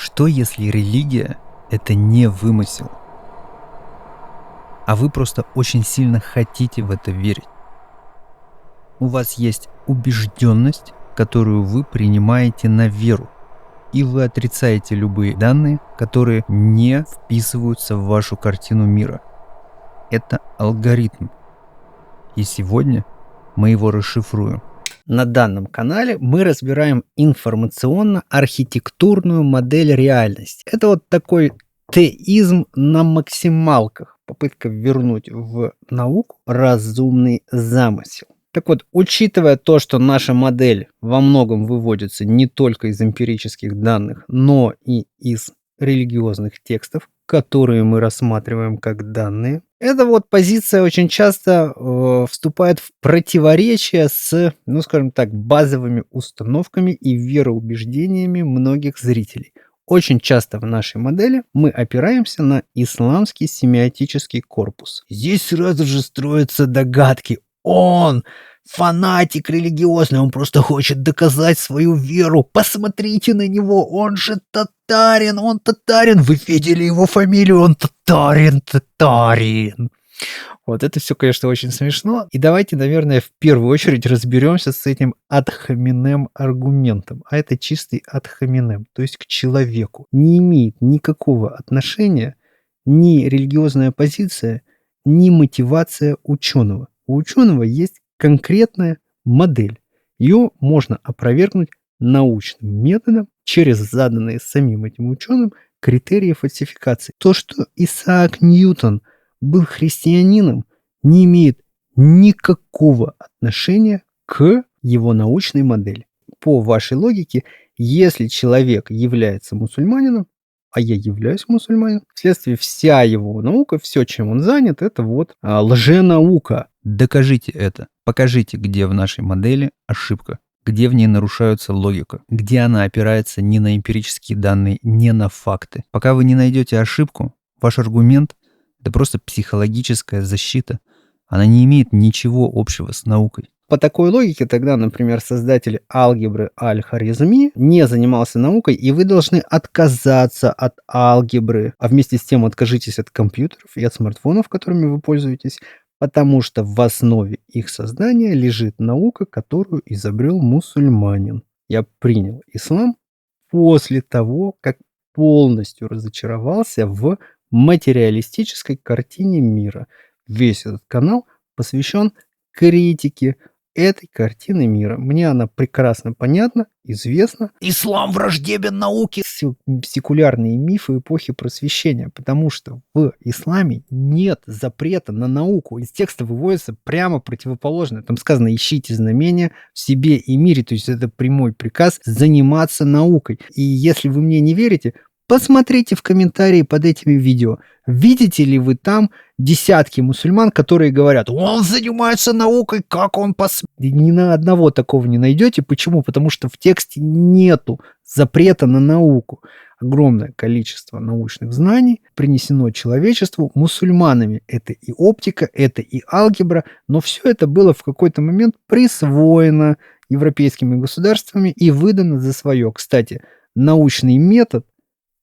Что если религия — это не вымысел, а вы просто очень сильно хотите в это верить? У вас есть убежденность, которую вы принимаете на веру, и вы отрицаете любые данные, которые не вписываются в вашу картину мира. Это алгоритм. И сегодня мы его расшифруем. На данном канале мы разбираем информационно-архитектурную модель реальности. Это вот такой теизм на максималках. Попытка вернуть в науку разумный замысел. Так вот, учитывая то, что наша модель во многом выводится не только из эмпирических данных, но и из религиозных текстов, которые мы рассматриваем как данные, эта вот позиция очень часто вступает в противоречие с, скажем так, базовыми установками и вероубеждениями многих зрителей. Очень часто в нашей модели мы опираемся на исламский семиотический корпус. Здесь сразу же строятся догадки. Он фанатик религиозный, он просто хочет доказать свою веру. Посмотрите на него, он же татарин, Вы видели его фамилию, он татарин. Вот это все, конечно, очень смешно. И давайте, наверное, в первую очередь разберемся с этим ad hominem аргументом. А это чистый ad hominem, то есть к человеку. Не имеет никакого отношения ни религиозная позиция, ни мотивация ученого. У ученого есть конкретная модель. Ее можно опровергнуть научным методом через заданные самим этим ученым критерии фальсификации. То, что Исаак Ньютон был христианином, не имеет никакого отношения к его научной модели. По вашей логике, если человек является мусульманином, а я являюсь мусульманином, вследствие вся его наука, все, чем он занят, это вот лженаука. Докажите это. Покажите, где в нашей модели ошибка, где в ней нарушается логика, где она опирается не на эмпирические данные, не на факты. Пока вы не найдете ошибку, ваш аргумент — это просто психологическая защита. Она не имеет ничего общего с наукой. По такой логике тогда, например, создатель алгебры Аль-Хорезми не занимался наукой, и вы должны отказаться от алгебры, а вместе с тем откажитесь от компьютеров и от смартфонов, которыми вы пользуетесь, потому что в основе их создания лежит наука, которую изобрел мусульманин. Я принял ислам после того, как полностью разочаровался в материалистической картине мира. Весь этот канал посвящен критике этой картины мира. Мне она прекрасно понятна, известна. Ислам враждебен науке. Секулярные мифы эпохи просвещения, потому что в исламе нет запрета на науку. Из текста выводится прямо противоположное. Там сказано: ищите знамения в себе и мире. То есть это прямой приказ заниматься наукой. И если вы мне не верите, посмотрите в комментарии под этими видео. Видите ли вы там десятки мусульман, которые говорят: он занимается наукой, как он Ни на одного такого не найдете. Почему? Потому что в тексте нету запрета на науку. Огромное количество научных знаний принесено человечеству мусульманами. Это и оптика, это и алгебра, но все это было в какой-то момент присвоено европейскими государствами и выдано за свое. Кстати, научный метод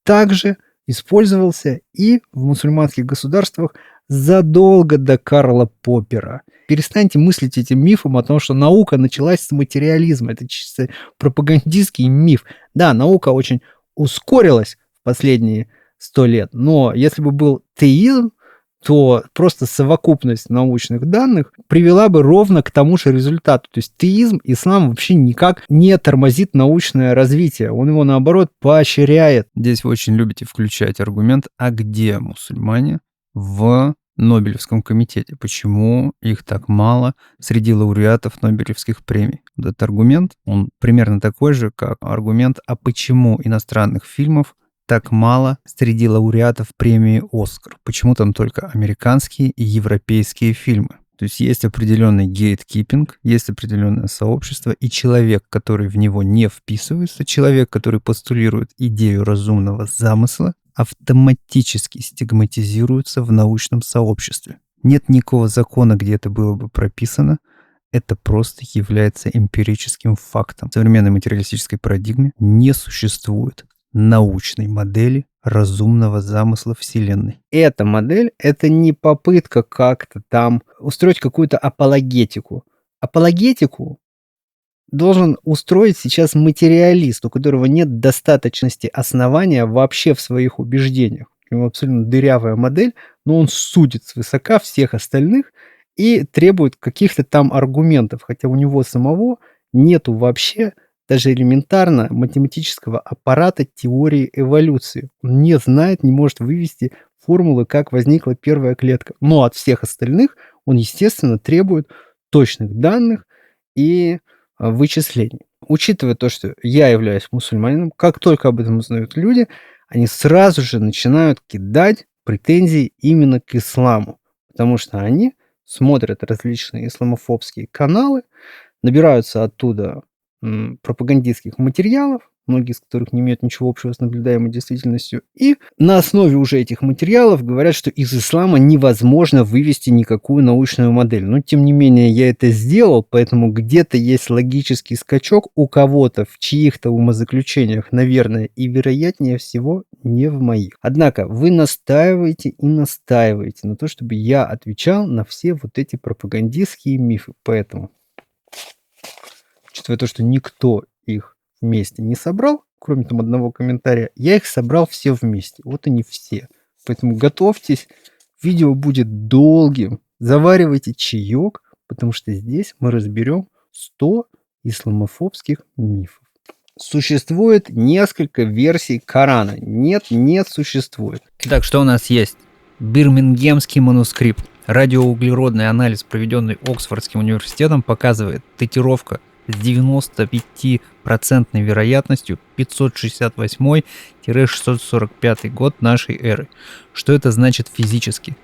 также использовался и в мусульманских государствах задолго до Карла Поппера. Перестаньте мыслить этим мифом о том, что наука началась с материализма. Это чисто пропагандистский миф. Да, наука очень ускорилась в последние 100 лет, но если бы был теизм, то просто совокупность научных данных привела бы ровно к тому же результату. То есть теизм, ислам вообще никак не тормозит научное развитие. Он его, наоборот, поощряет. Здесь вы очень любите включать аргумент: а где мусульмане в Нобелевском комитете? Почему их так мало среди лауреатов Нобелевских премий? Этот аргумент, он примерно такой же, как аргумент: а почему иностранных фильмов так мало среди лауреатов премии «Оскар»? Почему там только американские и европейские фильмы? То есть есть определенный гейткипинг, есть определенное сообщество, и человек, который в него не вписывается, человек, который постулирует идею разумного замысла, автоматически стигматизируется в научном сообществе. Нет никакого закона, где это было бы прописано. Это просто является эмпирическим фактом. В современной материалистической парадигме не существует научной модели разумного замысла Вселенной. Эта модель — это не попытка как-то там устроить какую-то апологетику. Апологетику должен устроить сейчас материалист, у которого нет достаточности основания вообще в своих убеждениях. У него абсолютно дырявая модель, но он судит свысока всех остальных и требует каких-то там аргументов, хотя у него самого нету вообще даже элементарно математического аппарата теории эволюции. Он не знает, не может вывести формулы, как возникла первая клетка. Но от всех остальных он, естественно, требует точных данных и вычислений. Учитывая то, что я являюсь мусульманином, как только об этом узнают люди, они сразу же начинают кидать претензии именно к исламу, потому что они смотрят различные исламофобские каналы, набираются оттуда пропагандистских материалов, многие из которых не имеют ничего общего с наблюдаемой действительностью, и на основе уже этих материалов говорят, что из ислама невозможно вывести никакую научную модель. Но, тем не менее, я это сделал, поэтому где-то есть логический скачок у кого-то в чьих-то умозаключениях, наверное, и вероятнее всего не в моих. Однако вы настаиваете и настаиваете на то, чтобы я отвечал на все вот эти пропагандистские мифы. Поэтому, учитывая то, что никто их вместе не собрал, кроме там одного комментария, я их собрал все вместе. Вот они все. Поэтому готовьтесь, видео будет долгим. Заваривайте чаек, потому что здесь мы разберем 100 исламофобских мифов. Существует несколько версий Корана. Нет, не существует. Итак, что у нас есть? Бирмингемский манускрипт. Радиоуглеродный анализ, проведенный Оксфордским университетом, показывает датировка с 95% вероятностью 568-645 год нашей эры. Что это значит физически?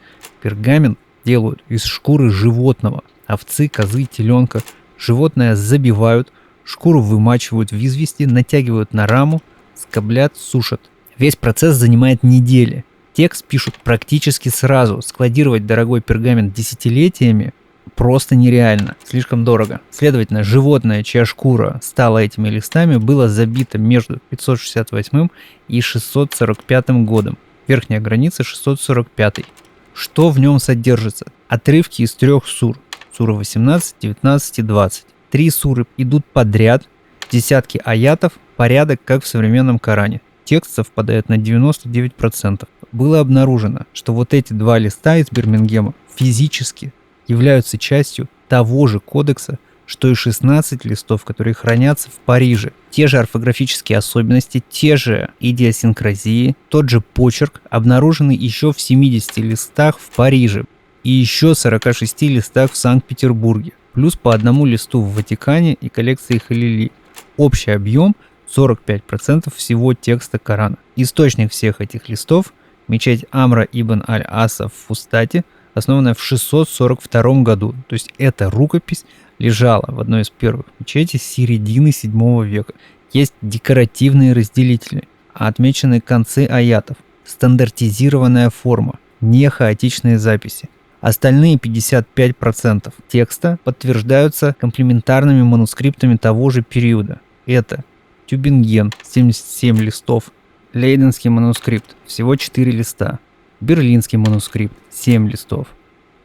Пергамент делают из шкуры животного, овцы, козы, теленка. Животное забивают, шкуру вымачивают в извести, натягивают на раму, скоблят, сушат. Весь процесс занимает недели. Текст пишут практически сразу. Складировать дорогой пергамент десятилетиями просто нереально, слишком дорого. Следовательно, животное, чья шкура стала этими листами, было забито между 568 и 645 годом. Верхняя граница 645. Что в нем содержится? Отрывки из 3 сур. Сура 18, 19 и 20. 3 суры идут подряд, десятки аятов, порядок, как в современном Коране. Текст совпадает на 99%. Было обнаружено, что вот эти 2 листа из Бирмингема физически являются частью того же кодекса, что и 16 листов, которые хранятся в Париже. Те же орфографические особенности, те же идиосинкразии, тот же почерк обнаружены еще в 70 листах в Париже и еще 46 листах в Санкт-Петербурге, плюс по 1 листу в Ватикане и коллекции Халили. Общий объем 45% всего текста Корана. Источник всех этих листов – мечеть Амра ибн аль-Аса в Фустате, основанная в 642 году. То есть эта рукопись лежала в одной из первых мечетей с середины 7 века. Есть декоративные разделители, отмечены концы аятов, стандартизированная форма, не хаотичные записи. Остальные 55% текста подтверждаются комплементарными манускриптами того же периода. Это Тюбинген, 77 листов, Лейденский манускрипт, всего 4 листа, Берлинский манускрипт, 7 листов,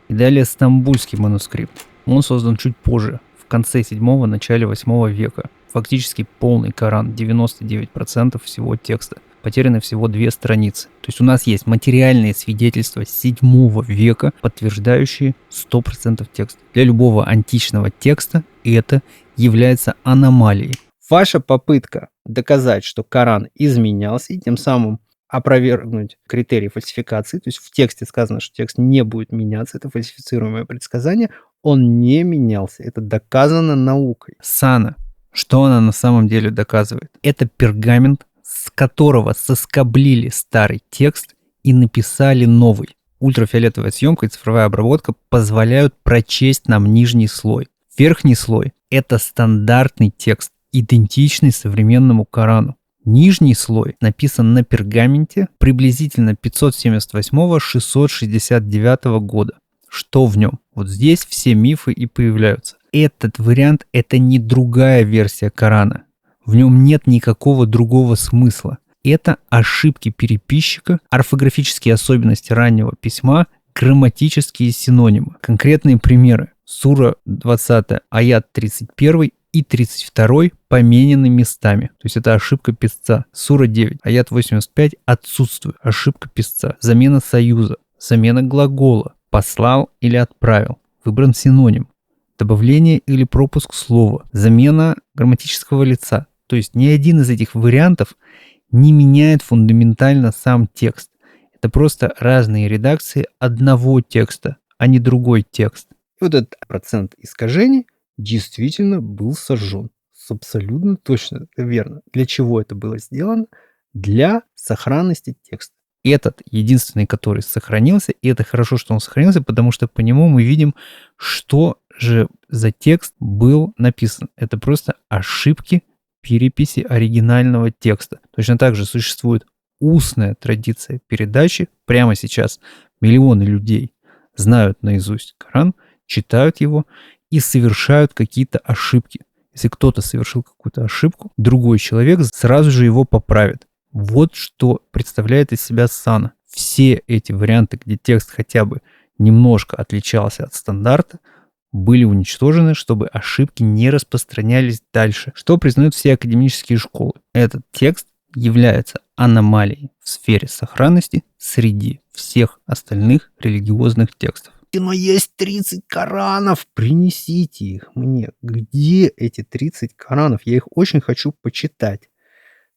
и далее Стамбульский манускрипт. Он создан чуть позже, в конце 7-го, начале 8 века. Фактически полный Коран, 99% всего текста. Потеряны всего 2 страницы. То есть у нас есть материальные свидетельства 7 века, подтверждающие 100% текста. Для любого античного текста это является аномалией. Ваша попытка доказать, что Коран изменялся, и тем самым опровергнуть критерии фальсификации, то есть в тексте сказано, что текст не будет меняться, это фальсифицируемое предсказание, он не менялся, это доказано наукой. Сана, что она на самом деле доказывает? Это пергамент, с которого соскоблили старый текст и написали новый. Ультрафиолетовая съемка и цифровая обработка позволяют прочесть нам нижний слой. Верхний слой – это стандартный текст, идентичный современному Корану. Нижний слой написан на пергаменте приблизительно 578-669 года. Что в нем? Вот здесь все мифы и появляются. Этот вариант – это не другая версия Корана. В нем нет никакого другого смысла. Это ошибки переписчика, орфографические особенности раннего письма, грамматические синонимы. Конкретные примеры. Сура 20, аят 31 и 32 поменены местами. То есть это ошибка писца. Сура 9, аят 85 отсутствует. Ошибка писца. Замена союза. Замена глагола. Послал или отправил. Выбран синоним. Добавление или пропуск слова. Замена грамматического лица. То есть ни один из этих вариантов не меняет фундаментально сам текст. Это просто разные редакции одного текста, а не другой текст. И вот этот процент искажений действительно был сожжен. Абсолютно точно, это верно. Для чего это было сделано? Для сохранности текста. Этот единственный, который сохранился, и это хорошо, что он сохранился, потому что по нему мы видим, что же за текст был написан. Это просто ошибки переписи оригинального текста. Точно так же существует устная традиция передачи. Прямо сейчас миллионы людей знают наизусть Коран, читают его и совершают какие-то ошибки. Если кто-то совершил какую-то ошибку, другой человек сразу же его поправит. Вот что представляет из себя сана. Все эти варианты, где текст хотя бы немножко отличался от стандарта, были уничтожены, чтобы ошибки не распространялись дальше, что признают все академические школы. Этот текст является аномалией в сфере сохранности среди всех остальных религиозных текстов. Но есть 30 Коранов, принесите их мне. Где эти 30 Коранов? Я их очень хочу почитать.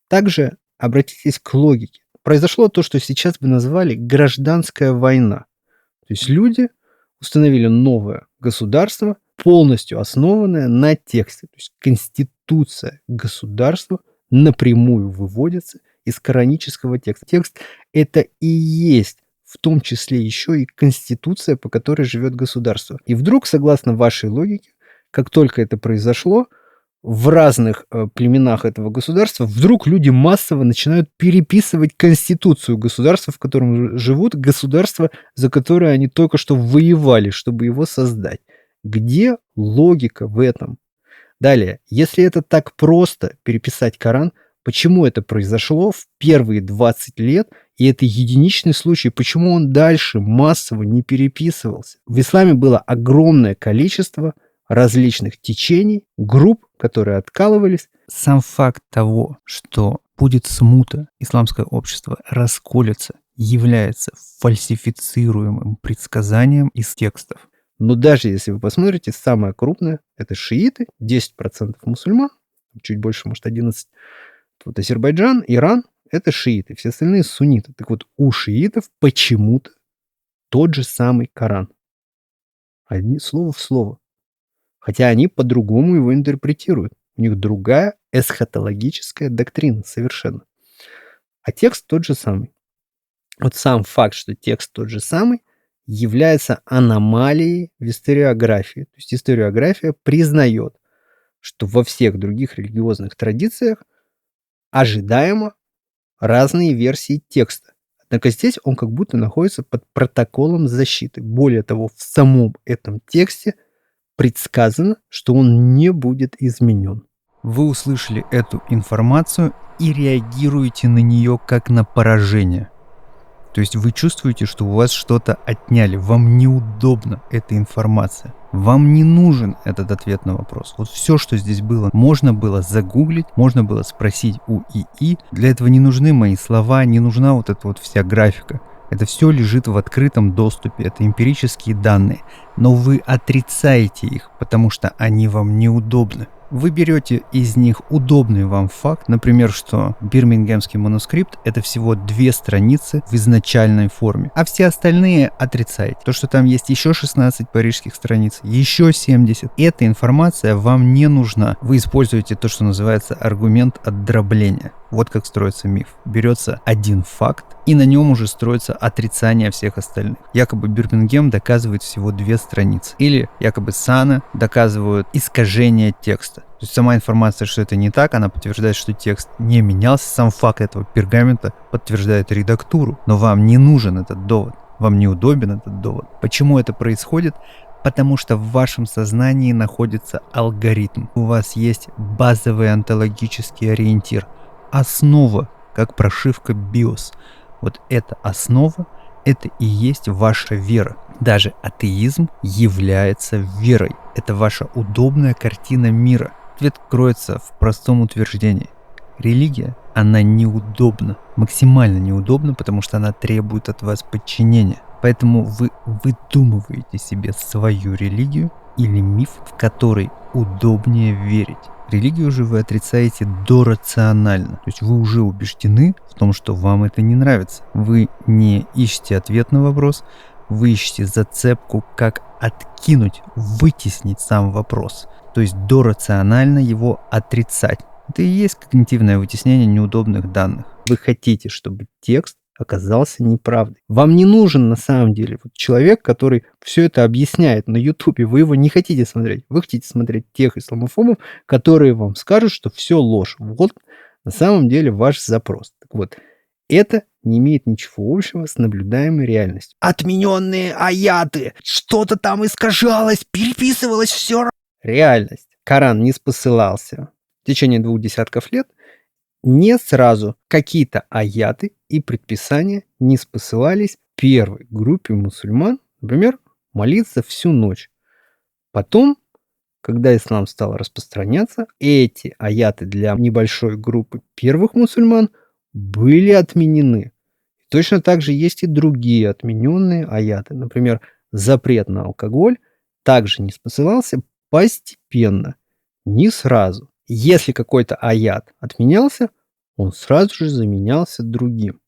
Также обратитесь к логике. Произошло то, что сейчас бы назвали гражданская война. То есть люди установили новое государство, полностью основанное на тексте. То есть конституция государства напрямую выводится из коранического текста. Текст – это и есть в том числе еще и конституция, по которой живет государство. И вдруг, согласно вашей логике, как только это произошло, в разных племенах этого государства вдруг люди массово начинают переписывать конституцию государства, в котором живут, государство, за которое они только что воевали, чтобы его создать. Где логика в этом? Далее, если это так просто переписать Коран, почему это произошло в первые 20 лет, и это единичный случай, почему он дальше массово не переписывался? В исламе было огромное количество различных течений, групп, которые откалывались. Сам факт того, что будет смута, исламское общество расколется, является фальсифицируемым предсказанием из текстов. Но даже если вы посмотрите, самое крупное – это шииты, 10% мусульман, чуть больше, может, 11%. Вот Азербайджан, Иран – это шииты, все остальные – сунниты. Так вот, у шиитов почему-то тот же самый Коран. Одни слово в слово. Хотя они по-другому его интерпретируют. У них другая эсхатологическая доктрина совершенно. А текст тот же самый. Вот сам факт, что текст тот же самый, является аномалией в историографии. То есть историография признает, что во всех других религиозных традициях ожидаемо разные версии текста. Однако здесь он как будто находится под протоколом защиты. Более того, в самом этом тексте предсказано, что он не будет изменен. Вы услышали эту информацию и реагируете на нее как на поражение. То есть вы чувствуете, что у вас что-то отняли, вам неудобна эта информация. Вам не нужен этот ответ на вопрос. Вот все, что здесь было, можно было загуглить, можно было спросить у ИИ. Для этого не нужны мои слова, не нужна вот эта вот вся графика. Это все лежит в открытом доступе, это эмпирические данные. Но вы отрицаете их, потому что они вам неудобны. Вы берете из них удобный вам факт, например, что бирмингемский манускрипт – это всего 2 страницы в изначальной форме, а все остальные отрицаете. То, что там есть еще 16 парижских страниц, еще 70, эта информация вам не нужна. Вы используете то, что называется аргумент отдробления. Вот как строится миф. Берется один факт, и на нем уже строится отрицание всех остальных. Якобы Бирмингем доказывает всего 2 страницы. Или якобы Сана доказывают искажение текста. То есть сама информация, что это не так, она подтверждает, что текст не менялся. Сам факт этого пергамента подтверждает редактуру. Но вам не нужен этот довод. Вам неудобен этот довод. Почему это происходит? Потому что в вашем сознании находится алгоритм. У вас есть базовый онтологический ориентир. Основа как прошивка BIOS. Вот это основа, это и есть ваша вера. Даже атеизм является верой. Это ваша удобная картина мира. Ответ кроется в простом утверждении. Религия, она неудобна, максимально неудобна, потому что она требует от вас подчинения. Поэтому вы выдумываете себе свою религию или миф, в который удобнее верить. Религию же вы отрицаете дорационально. То есть вы уже убеждены в том, что вам это не нравится. Вы не ищете ответ на вопрос, вы ищете зацепку, как откинуть, вытеснить сам вопрос. То есть дорационально его отрицать. Это и есть когнитивное вытеснение неудобных данных. Вы хотите, чтобы текст оказался неправдой. Вам не нужен на самом деле вот человек, который все это объясняет на Ютубе. Вы его не хотите смотреть. Вы хотите смотреть тех исламофобов, которые вам скажут, что все ложь. Вот на самом деле ваш запрос. Так вот, это не имеет ничего общего с наблюдаемой реальностью. Отмененные аяты! Что-то там искажалось, переписывалось все. Реальность. Коран не спосылался в течение 2 десятков лет. Не сразу какие-то аяты и предписания не спосылались первой группе мусульман, например, молиться всю ночь. Потом, когда ислам стал распространяться, эти аяты для небольшой группы первых мусульман были отменены. Точно так же есть и другие отмененные аяты. Например, запрет на алкоголь также не спосылался постепенно, не сразу. Если какой-то аят отменялся, он сразу же заменялся другим.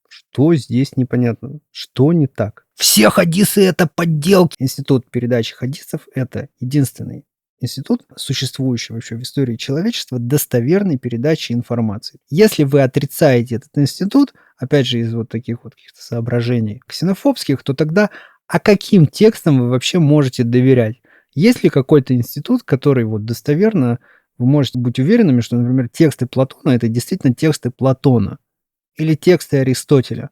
Что здесь непонятно? Что не так? Все хадисы – это подделки. Институт передачи хадисов – это единственный институт, существующий вообще в истории человечества, достоверной передачи информации. Если вы отрицаете этот институт, опять же, из вот таких вот каких-то соображений ксенофобских, то тогда каким текстам вы вообще можете доверять? Есть ли какой-то институт, который вот достоверно вы можете быть уверенными, что, например, тексты Платона – это действительно тексты Платона или тексты Аристотеля?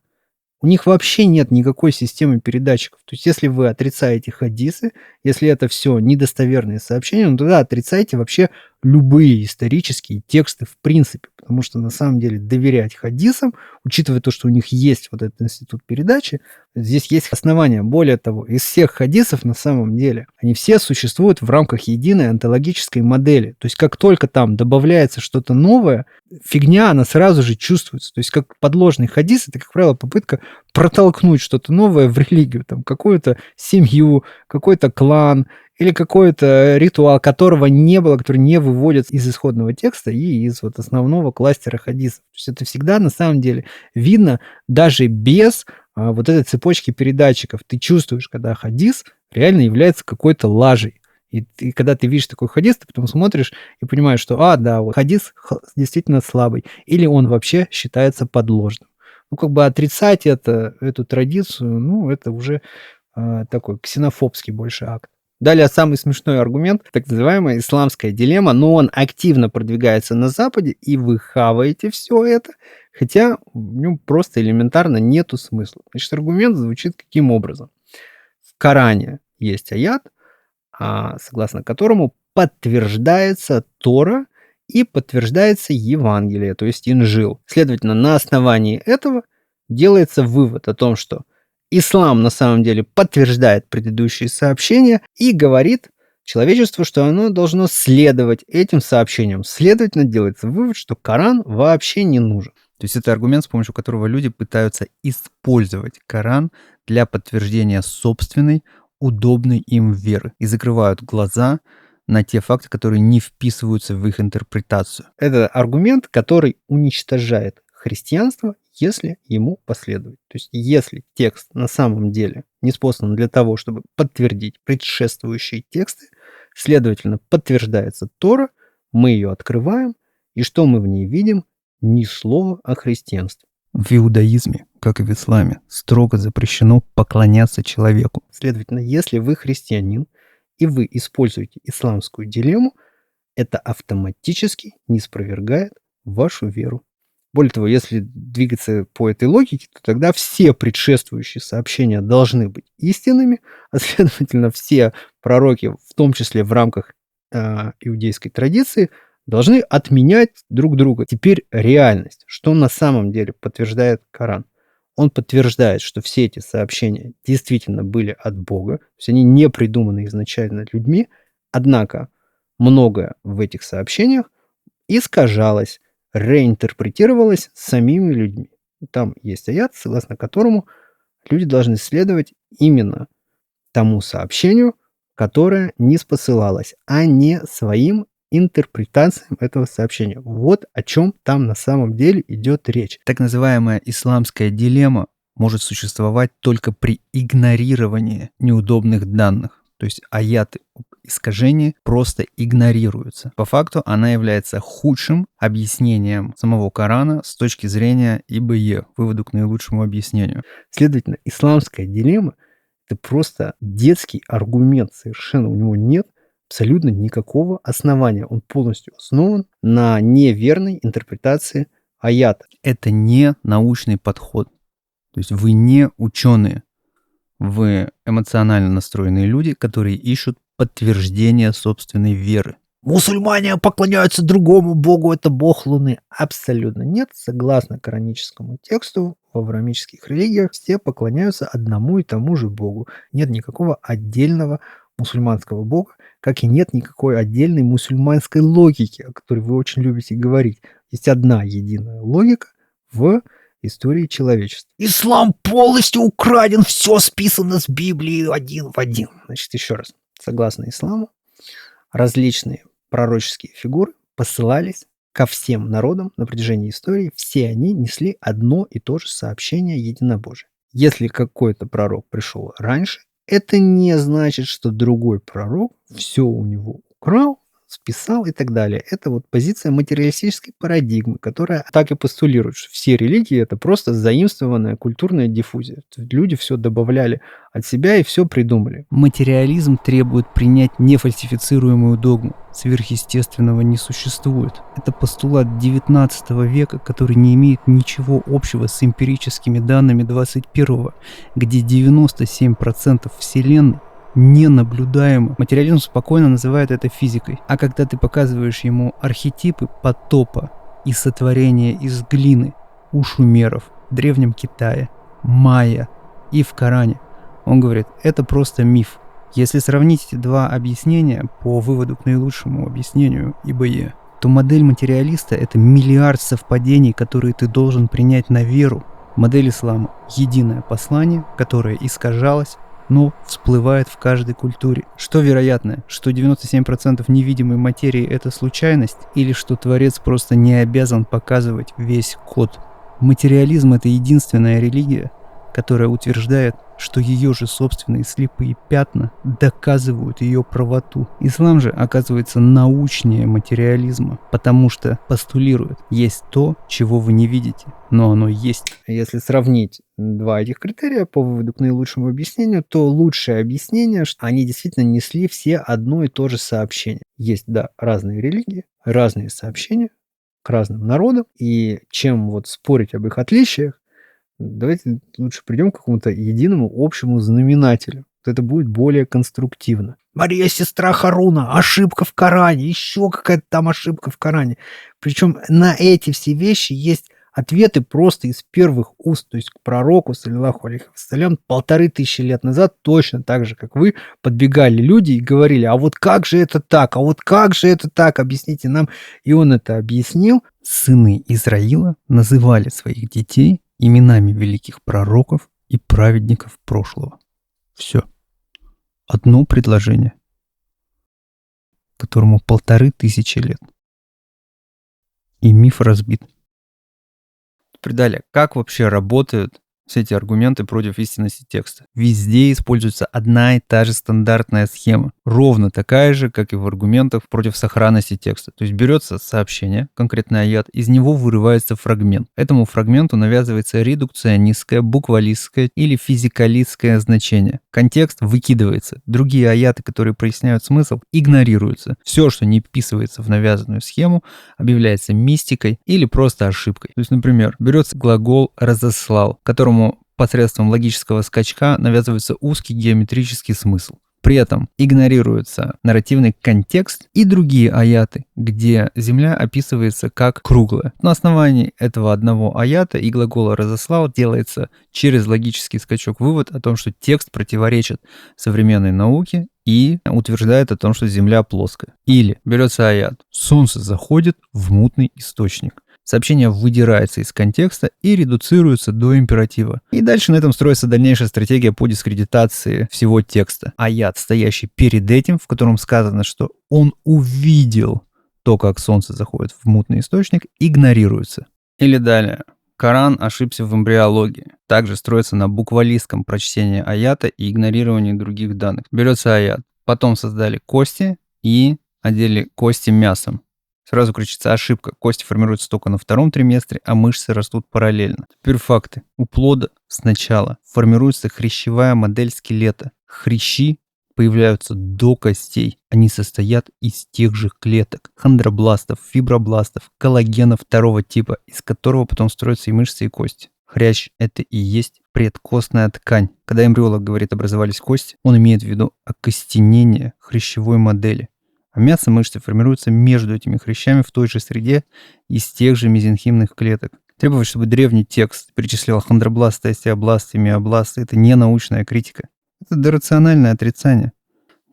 У них вообще нет никакой системы передатчиков. То есть, если вы отрицаете хадисы, если это все недостоверные сообщения, ну тогда отрицайте вообще любые исторические тексты в принципе. Потому что на самом деле доверять хадисам, учитывая то, что у них есть вот этот институт передачи, здесь есть основания. Более того, из всех хадисов на самом деле, они все существуют в рамках единой онтологической модели. То есть, как только там добавляется что-то новое, фигня, она сразу же чувствуется. То есть, как подложный хадис, это, как правило, попытка протолкнуть что-то новое в религию, там, какую-то семью, какой-то клан или какой-то ритуал, которого не было, который не выводится из исходного текста и из вот основного кластера хадисов. То есть это всегда на самом деле видно даже без вот этой цепочки передатчиков. Ты чувствуешь, когда хадис реально является какой-то лажей. И когда ты видишь такой хадис, ты потом смотришь и понимаешь, что, да, вот хадис действительно слабый, или он вообще считается подложным. Ну, как бы отрицать эту традицию, ну, это уже такой ксенофобский больше акт. Далее самый смешной аргумент, так называемая исламская дилемма, но он активно продвигается на Западе, и вы хаваете все это, хотя в нем просто элементарно нету смысла. Значит, аргумент звучит каким образом? В Коране есть аят, согласно которому подтверждается Тора и подтверждается Евангелие, то есть Инжил. Следовательно, на основании этого делается вывод о том, что ислам на самом деле подтверждает предыдущие сообщения и говорит человечеству, что оно должно следовать этим сообщениям. Следовательно, делается вывод, что Коран вообще не нужен. То есть это аргумент, с помощью которого люди пытаются использовать Коран для подтверждения собственной, удобной им веры и закрывают глаза на те факты, которые не вписываются в их интерпретацию. Это аргумент, который уничтожает христианство, если ему последовать. То есть, если текст на самом деле неспослан для того, чтобы подтвердить предшествующие тексты, следовательно, подтверждается Тора, мы ее открываем, и что мы в ней видим? Ни слова о христианстве. В иудаизме, как и в исламе, строго запрещено поклоняться человеку. Следовательно, если вы христианин, и вы используете исламскую дилемму, это автоматически неспровергает вашу веру. Более того, если двигаться по этой логике, то тогда все предшествующие сообщения должны быть истинными, а следовательно, все пророки, в том числе в рамках иудейской традиции, должны отменять друг друга. Теперь реальность. Что на самом деле подтверждает Коран? Он подтверждает, что все эти сообщения действительно были от Бога, то есть они не придуманы изначально людьми, однако многое в этих сообщениях искажалось, реинтерпретировалось самими людьми. Там есть аят, согласно которому люди должны следовать именно тому сообщению, которое ниспосылалось, а не своим интерпретациям этого сообщения. Вот о чем там на самом деле идет речь. Так называемая исламская дилемма может существовать только при игнорировании неудобных данных. То есть аяты об искажении просто игнорируются. По факту она является худшим объяснением самого Корана с точки зрения ИБЕ, выводу к наилучшему объяснению. Следовательно, исламская дилемма – это просто детский аргумент. Совершенно у него нет абсолютно никакого основания. Он полностью основан на неверной интерпретации аята. Это не научный подход. То есть вы не ученые. Вы эмоционально настроенные люди, которые ищут подтверждение собственной веры. Мусульмане поклоняются другому богу, это бог Луны. Абсолютно нет. Согласно кораническому тексту, в авраамических религиях все поклоняются одному и тому же богу. Нет никакого отдельного мусульманского бога, как и нет никакой отдельной мусульманской логики, о которой вы очень любите говорить. Есть одна единая логика в истории человечества. Ислам полностью украден, все списано с Библии один в один. Значит, еще раз. Согласно исламу, различные пророческие фигуры посылались ко всем народам на протяжении истории. Все они несли одно и то же сообщение единобожия. Если какой-то пророк пришел раньше, это не значит, что другой пророк все у него украл, списал и так далее. Это вот позиция материалистической парадигмы, которая так и постулирует, что все религии – это просто заимствованная культурная диффузия. Люди все добавляли от себя и все придумали. Материализм требует принять нефальсифицируемую догму. Сверхъестественного не существует. Это постулат XIX века, который не имеет ничего общего с эмпирическими данными 21-го, где 97% Вселенной ненаблюдаемо. Материализм спокойно называет это физикой. А когда ты показываешь ему архетипы потопа и сотворения из глины у шумеров, в Древнем Китае, майя и в Коране, он говорит, это просто миф. Если сравнить эти два объяснения по выводу к наилучшему объяснению ИБЕ, то модель материалиста – это миллиард совпадений, которые ты должен принять на веру. Модель ислама – единое послание, которое искажалось, но всплывает в каждой культуре. Что вероятно, что 97% невидимой материи – это случайность, или что Творец просто не обязан показывать весь код. Материализм – это единственная религия, которая утверждает, что ее же собственные слепые пятна доказывают ее правоту. Ислам же оказывается научнее материализма, потому что постулирует, есть то, чего вы не видите, но оно есть. Если сравнить два этих критерия по выводу к наилучшему объяснению, то лучшее объяснение, что они действительно несли все одно и то же сообщение. Есть, да, разные религии, разные сообщения к разным народам, и чем вот спорить об их отличиях, давайте лучше придем к какому-то единому общему знаменателю. Вот это будет более конструктивно. Мария, сестра Харуна, ошибка в Коране, еще какая-то там ошибка в Коране. Причем на эти все вещи есть ответы просто из первых уст, то есть к пророку, саллиллаху алейхи вассалям, 1500 лет назад, точно так же, как вы, подбегали люди и говорили, а вот как же это так, а вот как же это так, объясните нам. И он это объяснил. Сыны Израила называли своих детей именами великих пророков и праведников прошлого. Все. Одно предложение, которому 1500 лет. И миф разбит. Далее, как вообще работают все эти аргументы против истинности текста? Везде используется одна и та же стандартная схема, ровно такая же, как и в аргументах против сохранности текста. То есть берется сообщение, конкретный аят, из него вырывается фрагмент. Этому фрагменту навязывается редукционистское, буквалистское или физикалистское значение. Контекст выкидывается. Другие аяты, которые проясняют смысл, игнорируются. Все, что не вписывается в навязанную схему, объявляется мистикой или просто ошибкой. То есть, например, берется глагол «разослал», которому посредством логического скачка навязывается узкий геометрический смысл. При этом игнорируется нарративный контекст и другие аяты, где Земля описывается как круглая. На основании этого одного аята и глагола «разослал» делается через логический скачок вывод о том, что текст противоречит современной науке и утверждает о том, что Земля плоская. Или берется аят «Солнце заходит в мутный источник». Сообщение выдирается из контекста и редуцируется до императива. И дальше на этом строится дальнейшая стратегия по дискредитации всего текста. Аят, стоящий перед этим, в котором сказано, что он увидел то, как солнце заходит в мутный источник, игнорируется. Или далее. Коран ошибся в эмбриологии. Также строится на буквалистском прочтении аята и игнорировании других данных. Берется аят. Потом создали кости и одели кости мясом. Сразу кричится ошибка. Кости формируются только на втором триместре, а мышцы растут параллельно. Теперь факты. У плода сначала формируется хрящевая модель скелета. Хрящи появляются до костей. Они состоят из тех же клеток. Хондробластов, фибробластов, коллагена второго типа, из которого потом строятся и мышцы, и кости. Хрящ – это и есть предкостная ткань. Когда эмбриолог говорит «образовались кости», он имеет в виду окостенение хрящевой модели. А мясо мышцы формируется между этими хрящами в той же среде из тех же мезенхимных клеток. Требовать, чтобы древний текст перечислял хондробласты, остеобласты, миобласты – это не научная критика. Это дорациональное отрицание.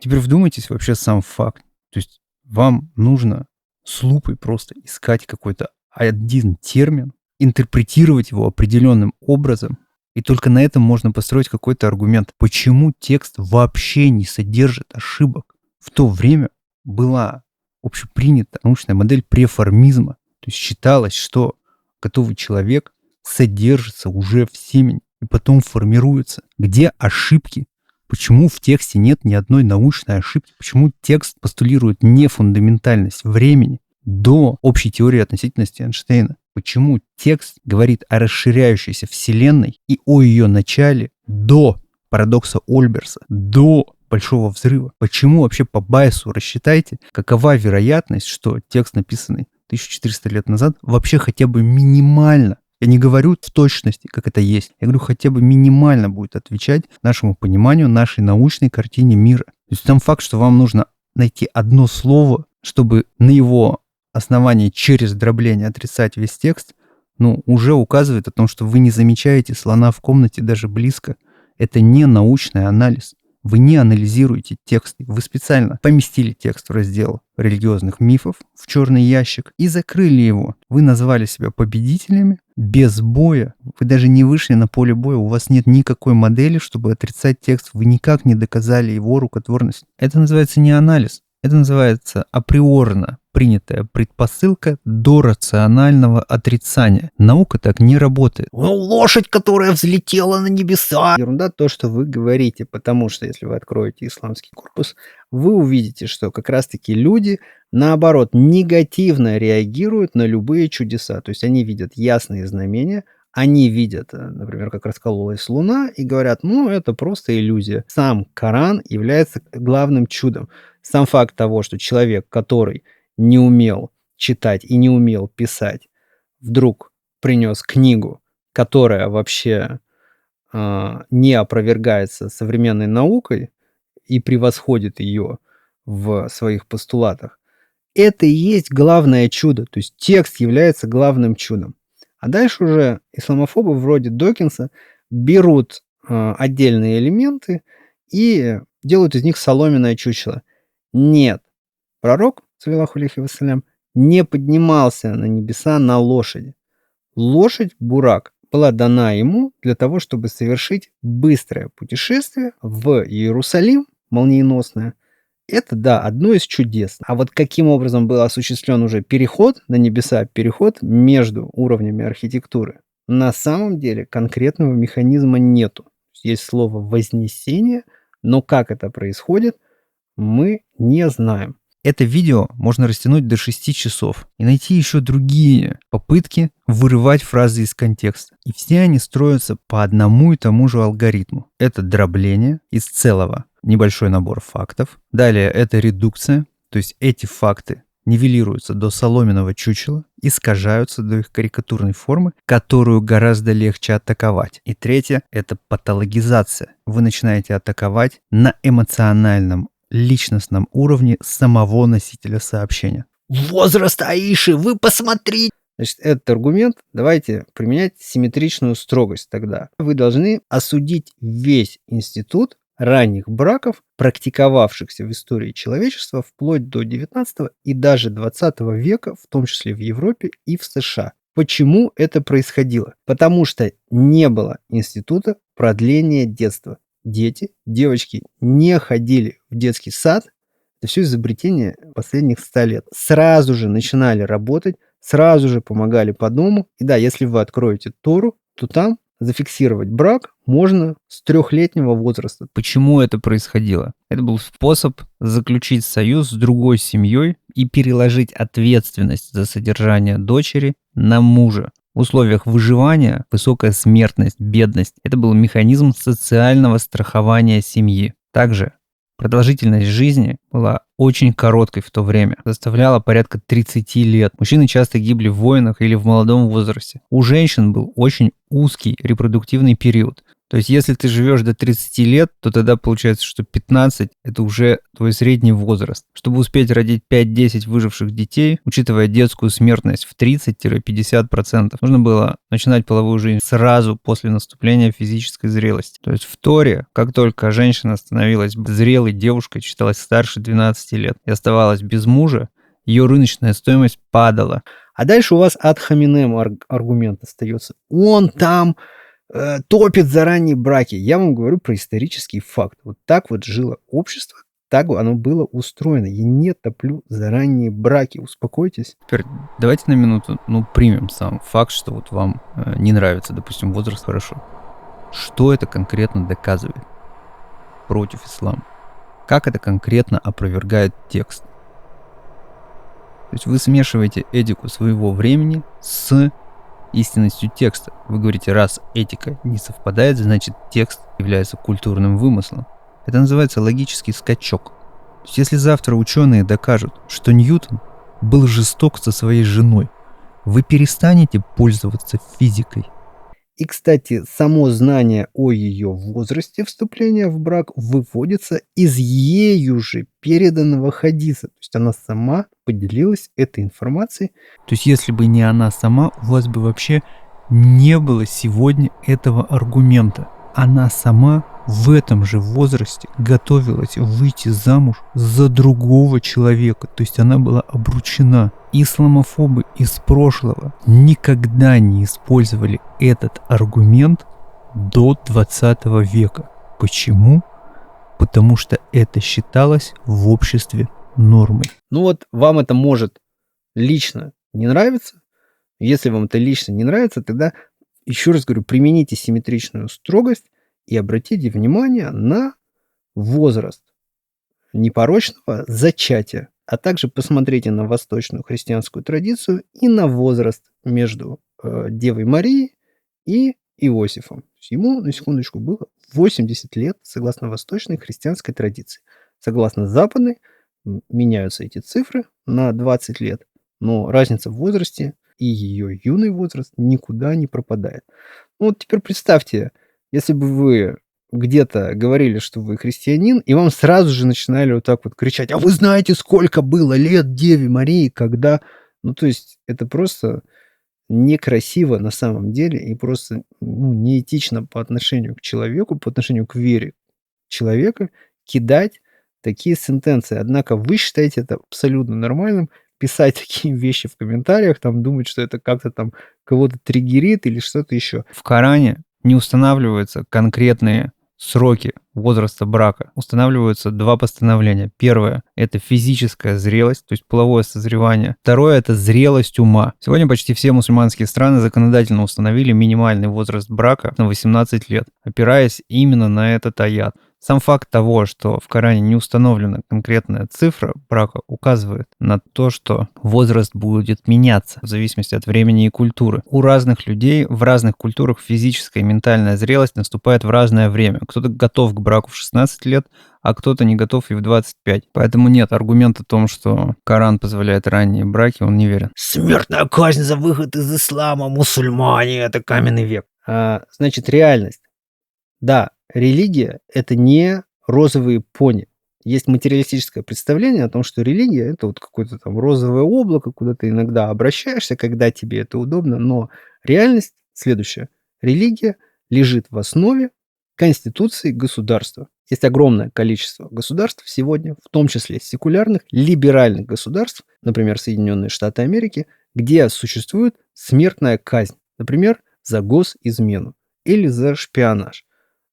Теперь вдумайтесь вообще в сам факт. То есть вам нужно с лупой просто искать какой-то один термин, интерпретировать его определенным образом, и только на этом можно построить какой-то аргумент. Почему текст вообще не содержит ошибок? В то время была общепринята научная модель преформизма. То есть считалось, что готовый человек содержится уже в семени и потом формируется. Где ошибки? Почему в тексте нет ни одной научной ошибки? Почему текст постулирует нефундаментальность времени до общей теории относительности Эйнштейна? Почему текст говорит о расширяющейся Вселенной и о ее начале до парадокса Ольберса, до Большого взрыва? Почему вообще по Байесу рассчитайте, какова вероятность, что текст, написанный 1400 лет назад, вообще хотя бы минимально, я не говорю в точности, как это есть, я говорю, хотя бы минимально будет отвечать нашему пониманию, нашей научной картине мира. То есть сам факт, что вам нужно найти одно слово, чтобы на его основании через дробление отрицать весь текст, уже указывает о том, что вы не замечаете слона в комнате даже близко. Это не научный анализ. Вы не анализируете тексты. Вы специально поместили текст в раздел религиозных мифов в черный ящик и закрыли его. Вы назвали себя победителями без боя. Вы даже не вышли на поле боя. У вас нет никакой модели, чтобы отрицать текст. Вы никак не доказали его рукотворность. Это называется не анализ. Это называется априорно принятая предпосылка до рационального отрицания. Наука так не работает. Лошадь, которая взлетела на небеса. Ерунда то, что вы говорите, потому что если вы откроете исламский корпус, вы увидите, что как раз-таки люди, наоборот, негативно реагируют на любые чудеса. То есть они видят ясные знамения, они видят, например, как раскололась луна, и говорят, это просто иллюзия. Сам Коран является главным чудом. Сам факт того, что человек, который не умел читать и не умел писать, вдруг принес книгу, которая вообще не опровергается современной наукой и превосходит ее в своих постулатах, это и есть главное чудо. То есть текст является главным чудом. А дальше уже исламофобы вроде Докинса берут отдельные элементы и делают из них соломенное чучело. Нет, пророк, саллаллаху алейхи вассалям, не поднимался на небеса на лошади. Лошадь, бурак, была дана ему для того, чтобы совершить быстрое путешествие в Иерусалим, молниеносное. Это, да, одно из чудес. А вот каким образом был осуществлен уже переход на небеса, переход между уровнями архитектуры, на самом деле конкретного механизма нету. Есть слово «вознесение», но как это происходит, мы не знаем. Это видео можно растянуть до 6 часов и найти еще другие попытки вырывать фразы из контекста. И все они строятся по одному и тому же алгоритму. Это дробление из целого, небольшой набор фактов. Далее это редукция, то есть эти факты нивелируются до соломенного чучела, искажаются до их карикатурной формы, которую гораздо легче атаковать. И третье – это патологизация. Вы начинаете атаковать на эмоциональном, личностном уровне самого носителя сообщения. Возраст Аиши, вы посмотрите! Значит, этот аргумент давайте применять симметричную строгость тогда. Вы должны осудить весь институт ранних браков, практиковавшихся в истории человечества вплоть до 19 и даже 20 века, в том числе в Европе и в США. Почему это происходило? Потому что не было института продления детства. Дети, девочки не ходили в детский сад. Это все изобретение последних 100 лет. Сразу же начинали работать, сразу же помогали по дому. И да, если вы откроете Тору, то там зафиксировать брак можно с 3-летнего возраста. Почему это происходило? Это был способ заключить союз с другой семьей и переложить ответственность за содержание дочери на мужа. В условиях выживания высокая смертность, бедность – это был механизм социального страхования семьи. Также продолжительность жизни была очень короткой в то время, составляла порядка 30 лет. Мужчины часто гибли в войнах или в молодом возрасте. У женщин был очень узкий репродуктивный период. То есть, если ты живешь до 30 лет, то тогда получается, что 15 – это уже твой средний возраст. Чтобы успеть родить 5-10 выживших детей, учитывая детскую смертность в 30-50%, нужно было начинать половую жизнь сразу после наступления физической зрелости. То есть в Торе, как только женщина становилась зрелой девушкой, считалась старше 12 лет и оставалась без мужа, ее рыночная стоимость падала. А дальше у вас ад хоминем аргумент остается. Он там топит за ранние браки. Я вам говорю про исторический факт. Вот так вот жило общество, так оно было устроено. Я не топлю за ранние браки. Успокойтесь. Теперь давайте на минуту, примем сам факт, что вот вам не нравится, допустим, возраст, хорошо. Что это конкретно доказывает против ислама? Как это конкретно опровергает текст? То есть вы смешиваете этику своего времени с истинностью текста. Вы говорите, раз этика не совпадает, значит текст является культурным вымыслом. Это называется логический скачок. То есть если завтра ученые докажут, что Ньютон был жесток со своей женой, вы перестанете пользоваться физикой. И, кстати, само знание о ее возрасте вступления в брак выводится из ею же переданного хадиса. То есть она сама поделилась этой информацией. То есть если бы не она сама, у вас бы вообще не было сегодня этого аргумента. Она сама в этом же возрасте готовилась выйти замуж за другого человека. То есть она была обручена. Исламофобы из прошлого никогда не использовали этот аргумент до 20 века. Почему? Потому что это считалось в обществе нормой. Ну вот вам это может лично не нравиться. Если вам это лично не нравится, тогда, еще раз говорю, примените симметричную строгость и обратите внимание на возраст непорочного зачатия, а также посмотрите на восточную христианскую традицию и на возраст между Девой Марией и Иосифом. Ему, на секундочку, было 80 лет, согласно восточной христианской традиции. Согласно западной, меняются эти цифры на 20 лет, но разница в возрасте и ее юный возраст никуда не пропадает. Ну вот теперь представьте, если бы вы где-то говорили, что вы христианин, и вам сразу же начинали вот так вот кричать: а вы знаете, сколько было лет Деве Марии, когда... Ну, то есть это просто некрасиво на самом деле и просто неэтично по отношению к человеку, по отношению к вере человека кидать такие сентенции. Однако вы считаете это абсолютно нормальным, писать такие вещи в комментариях, там думать, что это как-то там кого-то триггерит или что-то еще. В Коране не устанавливаются конкретные сроки возраста брака. Устанавливаются 2 постановления. Первое – это физическая зрелость, то есть половое созревание. Второе – это зрелость ума. Сегодня почти все мусульманские страны законодательно установили минимальный возраст брака на 18 лет, опираясь именно на этот аят. Сам факт того, что в Коране не установлена конкретная цифра брака, указывает на то, что возраст будет меняться в зависимости от времени и культуры. У разных людей в разных культурах физическая и ментальная зрелость наступает в разное время. Кто-то готов к браку в 16 лет, а кто-то не готов и в 25. Поэтому нет аргумента о том, что Коран позволяет ранние браки, он не верен. Смертная казнь за выход из ислама, мусульмане, это каменный век. Значит, реальность. Да, религия – это не розовые пони. Есть материалистическое представление о том, что религия – это вот какое-то там розовое облако, куда ты иногда обращаешься, когда тебе это удобно, но реальность следующая. Религия лежит в основе конституции государства. Есть огромное количество государств сегодня, в том числе секулярных, либеральных государств, например, Соединенные Штаты Америки, где существует смертная казнь, например, за госизмену или за шпионаж.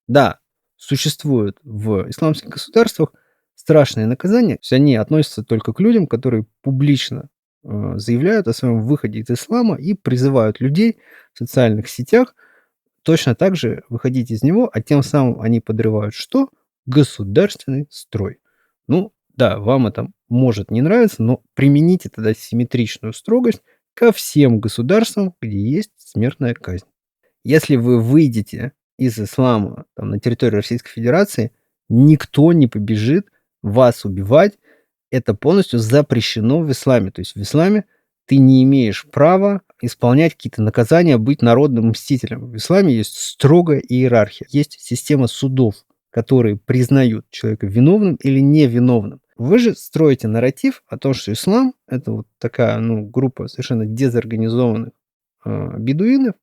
Да, существуют в исламских государствах страшные наказания, то есть они относятся только к людям, которые публично заявляют о своем выходе из ислама и призывают людей в социальных сетях точно так же выходить из него, а тем самым они подрывают что? Государственный строй. Ну, да, вам это может не нравиться, но примените тогда симметричную строгость ко всем государствам, где есть смертная казнь. Если вы выйдете из ислама там, на территории Российской Федерации, никто не побежит вас убивать. Это полностью запрещено в исламе. То есть в исламе ты не имеешь права исполнять какие-то наказания, быть народным мстителем. В исламе есть строгая иерархия. Есть система судов, которые признают человека виновным или невиновным. Вы же строите нарратив о том, что ислам – это вот такая группа совершенно дезорганизованных бедуинов,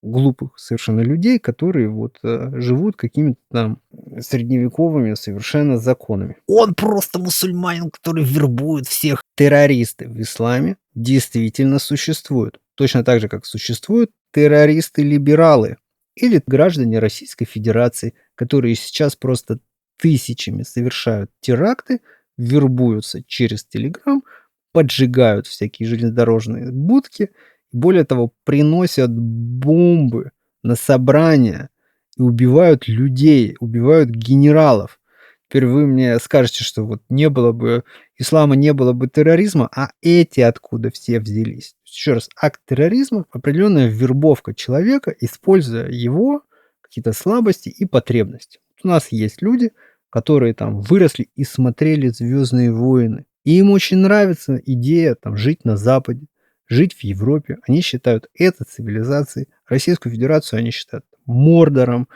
глупых совершенно людей, которые вот живут какими-то там средневековыми совершенно законами. Он просто мусульманин, который вербует всех. Террористы в исламе действительно существуют. Точно так же, как существуют террористы-либералы или граждане Российской Федерации, которые сейчас просто тысячами совершают теракты, вербуются через Телеграм, поджигают всякие железнодорожные будки, более того, приносят бомбы на собрания и убивают людей, убивают генералов. Теперь вы мне скажете, что вот не было бы ислама, не было бы терроризма, а эти откуда все взялись? Еще раз, акт терроризма – определенная вербовка человека, используя его какие-то слабости и потребности. У нас есть люди, которые там выросли и смотрели «Звездные войны». И им очень нравится идея там, жить на Западе, жить в Европе. Они считают это цивилизацией. Российскую Федерацию они считают Мордором.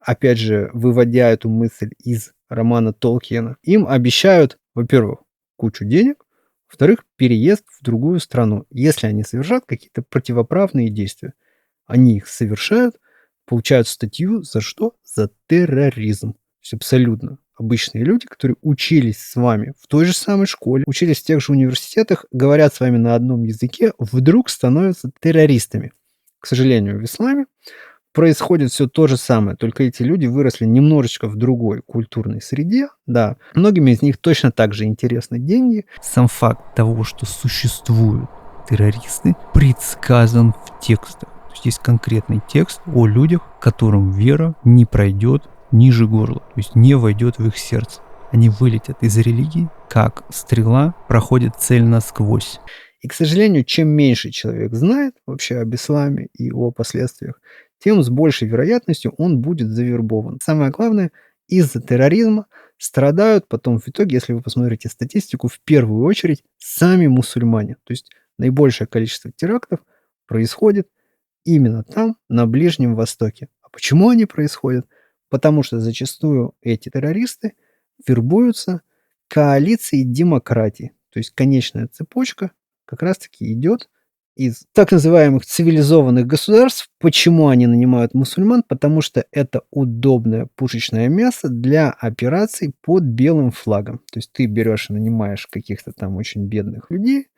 Опять же, выводя эту мысль из романа Толкиена. Им обещают, во-первых, кучу денег, во-вторых, переезд в другую страну, если они совершат какие-то противоправные действия. Они их совершают, получают статью за что? За терроризм. То есть абсолютно обычные люди, которые учились с вами в той же самой школе, учились в тех же университетах, говорят с вами на одном языке, вдруг становятся террористами. К сожалению, в исламе происходит все то же самое, только эти люди выросли немножечко в другой культурной среде, да. Многим из них точно так же интересны деньги. Сам факт того, что существуют террористы, предсказан в текстах. То есть конкретный текст о людях, которым вера не пройдет ниже горла, то есть не войдет в их сердце. Они вылетят из религии, как стрела проходит цель насквозь. И, к сожалению, чем меньше человек знает вообще об исламе и о последствиях, тем с большей вероятностью он будет завербован. Самое главное, из-за терроризма страдают потом в итоге, если вы посмотрите статистику, в первую очередь сами мусульмане. То есть наибольшее количество терактов происходит именно там, на Ближнем Востоке. А почему они происходят? Потому что зачастую эти террористы вербуются коалицией демократии. То есть конечная цепочка как раз-таки идет из так называемых цивилизованных государств. Почему они нанимают мусульман? Потому что это удобное пушечное мясо для операций под белым флагом. То есть ты берешь и нанимаешь каких-то там очень бедных людей,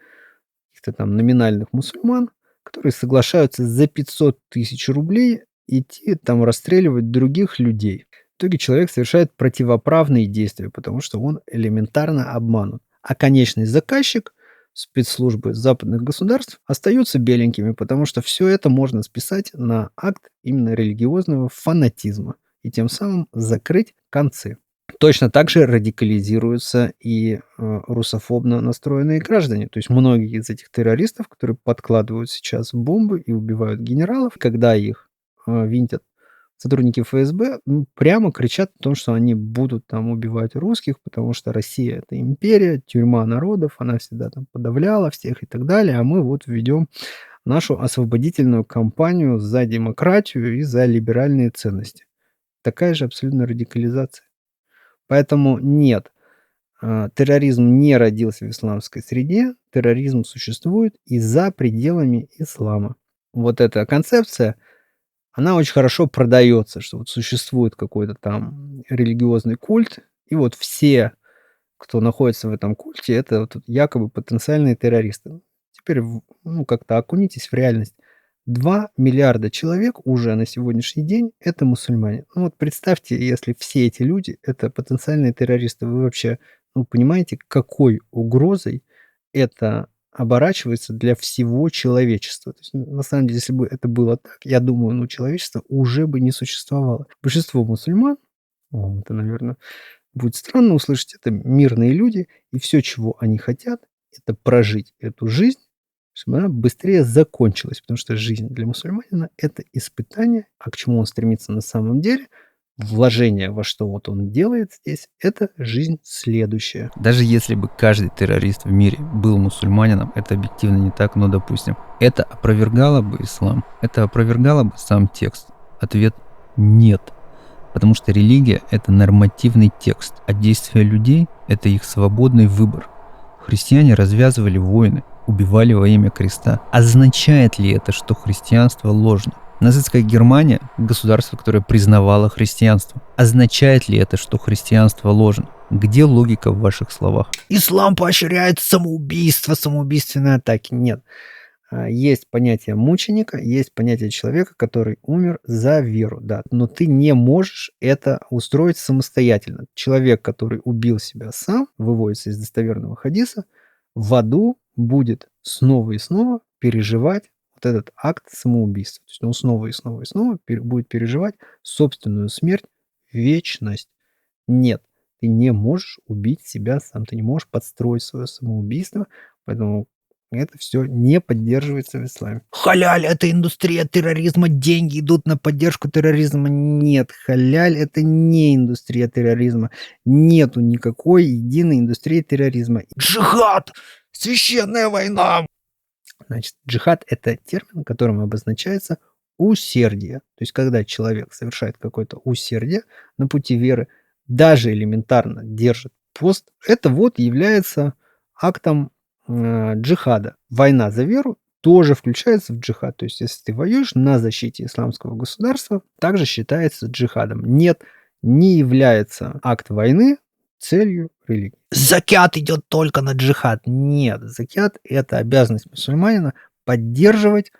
каких-то там номинальных мусульман, которые соглашаются за 500 тысяч рублей идти там расстреливать других людей. В итоге человек совершает противоправные действия, потому что он элементарно обманут. А конечный заказчик, спецслужбы западных государств, остаются беленькими, потому что все это можно списать на акт именно религиозного фанатизма. и тем самым закрыть концы. Точно так же радикализируются и русофобно настроенные граждане. То есть многие из этих террористов, которые подкладывают сейчас бомбы и убивают генералов, когда их винтят сотрудники ФСБ, прямо кричат о том, что они будут там убивать русских, потому что Россия — это империя, тюрьма народов, она всегда там подавляла всех и так далее, а мы вот ведем нашу освободительную кампанию за демократию и за либеральные ценности. Такая же абсолютно радикализация. Поэтому нет, терроризм не родился в исламской среде, терроризм существует и за пределами ислама. Вот эта концепция, она очень хорошо продается, что вот существует какой-то там религиозный культ, и вот все, кто находится в этом культе, это вот якобы потенциальные террористы. Теперь как-то окунитесь в реальность. 2 миллиарда человек уже на сегодняшний день — это мусульмане. Ну вот представьте, если все эти люди — это потенциальные террористы, вы вообще понимаете, какой угрозой это оборачивается для всего человечества. То есть, на самом деле, если бы это было так, я думаю, человечество уже бы не существовало. Большинство мусульман, это, наверное, будет странно услышать, это мирные люди, и все, чего они хотят — это прожить эту жизнь, чтобы она быстрее закончилась, потому что жизнь для мусульманина — это испытание, а к чему он стремится на самом деле, вложение во что вот он делает здесь — это жизнь следующая. Даже если бы каждый террорист в мире был мусульманином, это объективно не так, но допустим, это опровергало бы ислам, это опровергало бы сам текст. Ответ – нет. Потому что религия – это нормативный текст, а действия людей – это их свободный выбор. Христиане развязывали войны, убивали во имя креста. Означает ли это, что христианство ложно? Нацистская Германия – государство, которое признавало христианство. Означает ли это, что христианство ложно? Где логика в ваших словах? Ислам поощряет самоубийство, самоубийственные атаки. Нет. Есть понятие мученика, есть понятие человека, который умер за веру, да, но ты не можешь это устроить самостоятельно. Человек, который убил себя сам, выводится из достоверного хадиса, в аду будет снова и снова переживать вот этот акт самоубийства. То есть он снова и снова и снова будет переживать собственную смерть, вечность. Нет, ты не можешь убить себя сам, ты не можешь подстроить свое самоубийство, поэтому это все не поддерживается в исламе. Халяль — это индустрия терроризма, деньги идут на поддержку терроризма. Нет, халяль — это не индустрия терроризма. Нету никакой единой индустрии терроризма. Джихад! Священная война! Значит, джихад — это термин, которым обозначается усердие. То есть, когда человек совершает какое-то усердие на пути веры, даже элементарно держит пост, это вот является актом джихада. Война за веру тоже включается в джихад. То есть, если ты воюешь на защите исламского государства, также считается джихадом. Нет, не является акт войны целью религии. Закят идет только на джихад. Нет, закят — это обязанность мусульманина поддерживать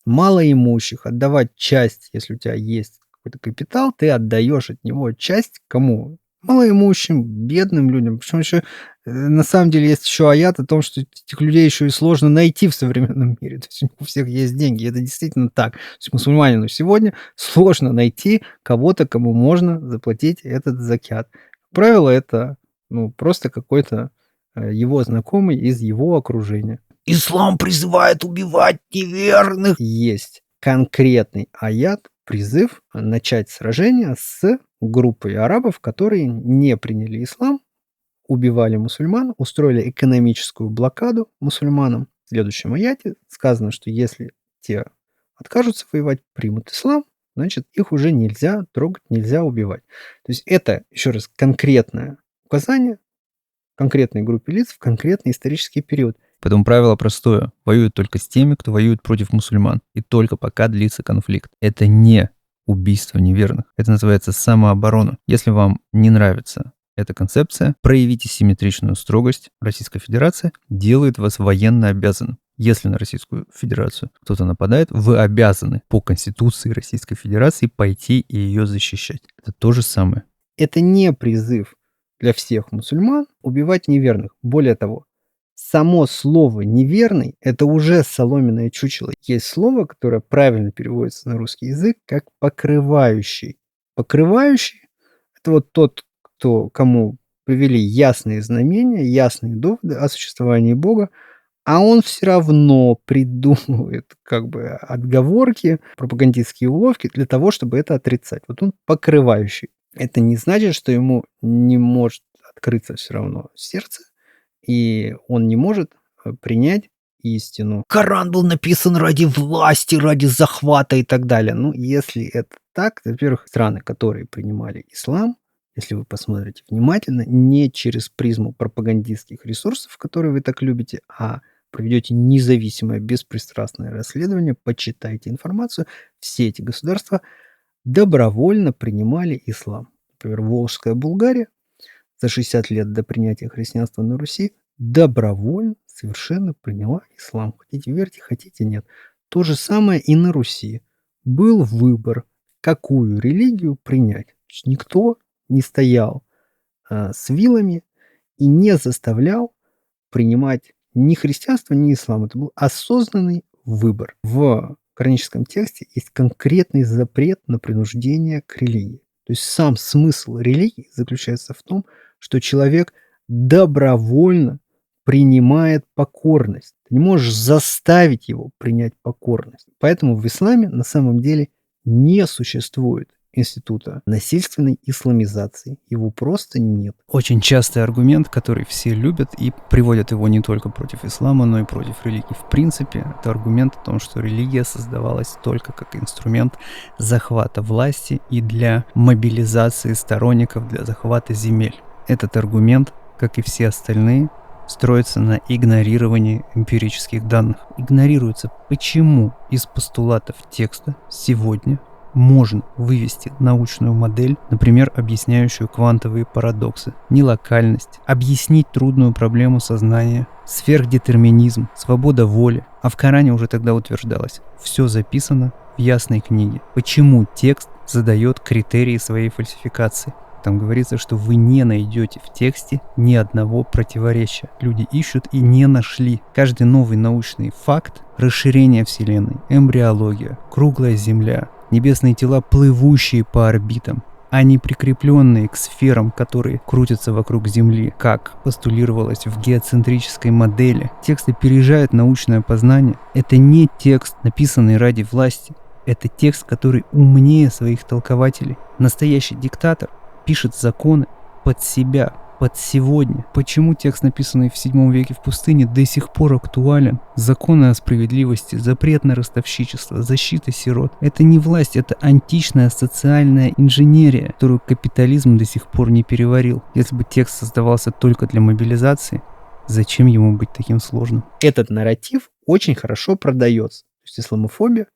малоимущих, отдавать часть, если у тебя есть какой-то капитал, ты отдаешь от него часть кому? Малоимущим, бедным людям. Причем еще на самом деле есть еще аят о том, что этих людей еще и сложно найти в современном мире. То есть у всех есть деньги. Это действительно так. То есть мусульманину сегодня сложно найти кого-то, кому можно заплатить этот закят. Как правило, это просто какой-то его знакомый из его окружения. Ислам призывает убивать неверных. Есть конкретный аят, призыв начать сражение с группой арабов, которые не приняли ислам, убивали мусульман, устроили экономическую блокаду мусульманам. В следующем аяте сказано, что если те откажутся воевать, примут ислам, значит, их уже нельзя трогать, нельзя убивать. То есть это, еще раз, конкретное указание конкретной группе лиц в конкретный исторический период. Поэтому правило простое. Воюют только с теми, кто воюет против мусульман. И только пока длится конфликт. Это не убийство неверных. Это называется самооборона. Если вам не нравится эта концепция, проявите симметричную строгость. Российская Федерация делает вас военно обязанным. Если на Российскую Федерацию кто-то нападает, вы обязаны по Конституции Российской Федерации пойти и ее защищать. Это то же самое. Это не призыв для всех мусульман убивать неверных. Более того, само слово «неверный» — это уже соломенное чучело. Есть слово, которое правильно переводится на русский язык как «покрывающий». Покрывающий — это вот тот, кому привели ясные знамения, ясные доводы о существовании Бога, а он все равно придумывает как бы отговорки, пропагандистские уловки для того, чтобы это отрицать. Вот он покрывающий. Это не значит, что ему не может открыться все равно сердце, и он не может, принять истину. Коран был написан ради власти, ради захвата и так далее. Ну, если это так, то, во-первых, страны, которые принимали ислам, если вы посмотрите внимательно, не через призму пропагандистских ресурсов, которые вы так любите, а проведете независимое, беспристрастное расследование, почитайте информацию, все эти государства добровольно принимали ислам. Например, Волжская Булгария за 60 лет до принятия христианства на Руси добровольно совершенно приняла ислам. Хотите верьте, хотите нет. То же самое и на Руси. Был выбор, какую религию принять. То есть никто не стоял с вилами и не заставлял принимать ни христианство, ни ислам. Это был осознанный выбор. В кораническом тексте есть конкретный запрет на принуждение к религии. То есть сам смысл религии заключается в том, что человек добровольно принимает покорность. Ты не можешь заставить его принять покорность. Поэтому в исламе на самом деле не существует института насильственной исламизации. Его просто нет. Очень частый аргумент, который все любят и приводят его не только против ислама, но и против религии. В принципе, это аргумент о том, что религия создавалась только как инструмент захвата власти и для мобилизации сторонников для захвата земель. Этот аргумент, как и все остальные, строится на игнорировании эмпирических данных. Игнорируется, почему из постулатов текста сегодня можно вывести научную модель, например, объясняющую квантовые парадоксы, нелокальность, объяснить трудную проблему сознания, сверхдетерминизм, свобода воли. А в Коране уже тогда утверждалось: все записано в ясной книге. Почему текст задает критерии своей фальсификации? Там говорится, что вы не найдете в тексте ни одного противоречия. Люди ищут и не нашли. Каждый новый научный факт, расширение Вселенной, эмбриология, круглая Земля, небесные тела, плывущие по орбитам, а не прикрепленные к сферам, которые крутятся вокруг Земли, как постулировалось в геоцентрической модели. Текст опережает научное познание. Это не текст, написанный ради власти. Это текст, который умнее своих толкователей. Настоящий диктатор пишет законы под себя, под сегодня. Почему текст, написанный в VII веке в пустыне, до сих пор актуален? Законы о справедливости, запрет на ростовщичество, защита сирот. Это не власть, это античная социальная инженерия, которую капитализм до сих пор не переварил. Если бы текст создавался только для мобилизации, зачем ему быть таким сложным? Этот нарратив очень хорошо продается. То есть исламофобия.